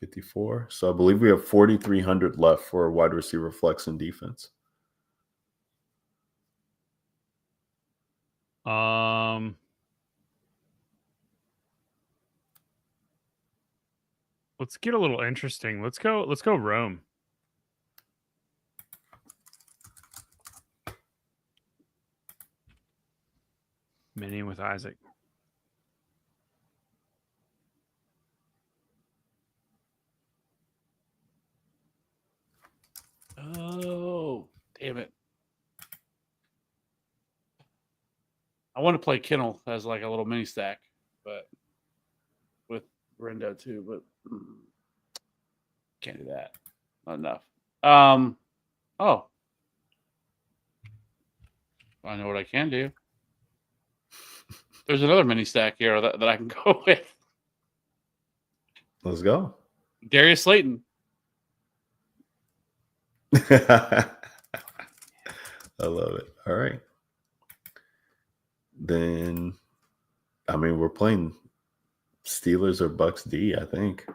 54. So I believe we have 4,300 left for wide receiver flex and defense. Let's get a little interesting. Let's go Rome. Mini with Isaac. Oh, damn it. I want to play Kennel as like a little mini stack, but with Rendo too, but can't do that. Not enough. Oh. I know what I can do. There's another mini stack here that I can go with. Let's go. Darius Slayton. I love it. All right. Then, I mean, we're playing Steelers or Bucks D, I think.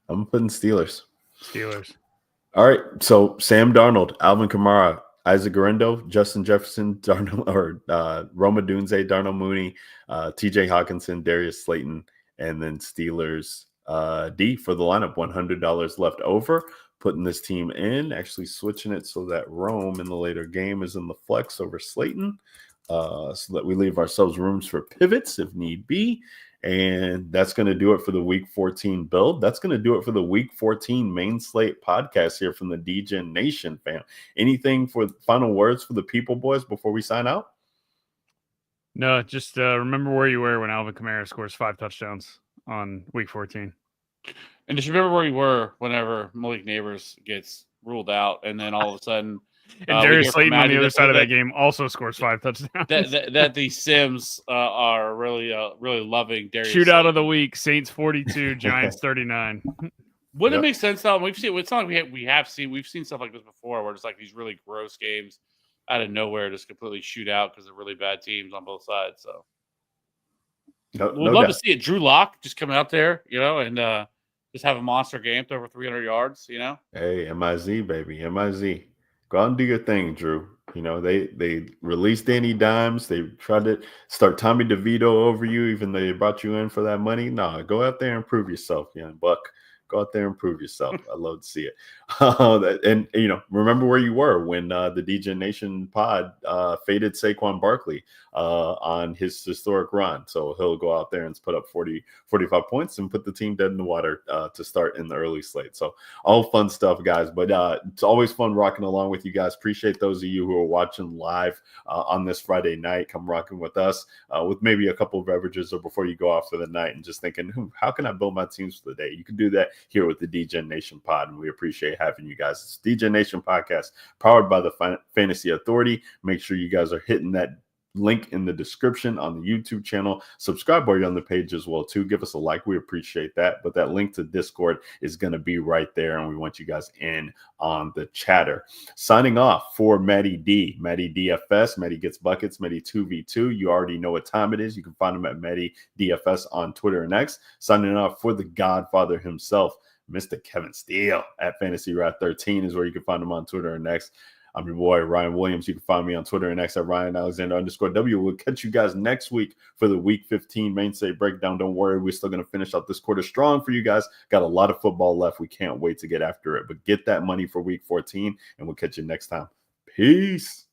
I'm putting Steelers. Steelers. All right. So Sam Darnold, Alvin Kamara, Isaac Guerrero, Justin Jefferson, Darnold, or Rome Odunze, Darnell Mooney, TJ Hawkinson, Darius Slayton, and then Steelers D for the lineup. $100 left over. Putting this team in, actually switching it so that Rome in the later game is in the flex over Slayton, so that we leave ourselves rooms for pivots if need be. And that's going to do it for the Week 14 build. That's going to do it for the Week 14 main slate podcast here from the DGen Nation, fam. Anything for final words for the people, boys, before we sign out? No, just remember where you were when Alvin Kamara scores 5 touchdowns on Week 14. And just remember where you were whenever Malik Neighbors gets ruled out, and then all of a sudden, and Darius Slayton on the other side of that game also scores 5 touchdowns. That the Sims are really loving Darius. Shootout Slayton. of the week: Saints 42, Giants 39. Wouldn't it make sense though? It's not like we've seen stuff like this before, where it's like these really gross games out of nowhere just completely shoot out because they're really bad teams on both sides. So we'd love to see it. Drew Lock just coming out there, and just have a monster game to over 300 yards, Hey, MIZ, baby, MIZ. Go out and do your thing, Drew. They released Danny Dimes. They tried to start Tommy DeVito over you, even though they brought you in for that money. Nah, go out there and prove yourself, young buck. Go out there and prove yourself. I love to see it. And remember where you were when the DGen Nation pod faded Saquon Barkley on his historic run. So he'll go out there and put up 45 points and put the team dead in the water to start in the early slate. So all fun stuff, guys. But it's always fun rocking along with you guys. Appreciate those of you who are watching live on this Friday night. Come rocking with us with maybe a couple of beverages or before you go off for the night and just thinking, how can I build my teams for the day? You can do that here with the DGen Nation pod, and we appreciate having you guys. It's DGen Nation podcast powered by the Fantasy Authority. Make sure you guys are hitting that link in the description on the YouTube channel. Subscribe while you're on the page as well too. Give us a like. We appreciate that. But that link to Discord is going to be right there, and we want you guys in on the chatter. Signing off for Matty D. Matty DFS. Matty gets buckets. Matty 2v2. You already know what time it is. You can find him at Matty DFS on Twitter and X. Signing off for the Godfather himself, Mr. Kevin Steele at Fantasy Rat 13 is where you can find him on Twitter and X. I'm your boy, Ryan Williams. You can find me on Twitter and X at Ryan_Alexander_W. We'll catch you guys next week for the Week 15 mainstay breakdown. Don't worry, we're still going to finish out this quarter strong for you guys. Got a lot of football left. We can't wait to get after it. But get that money for Week 14, and we'll catch you next time. Peace.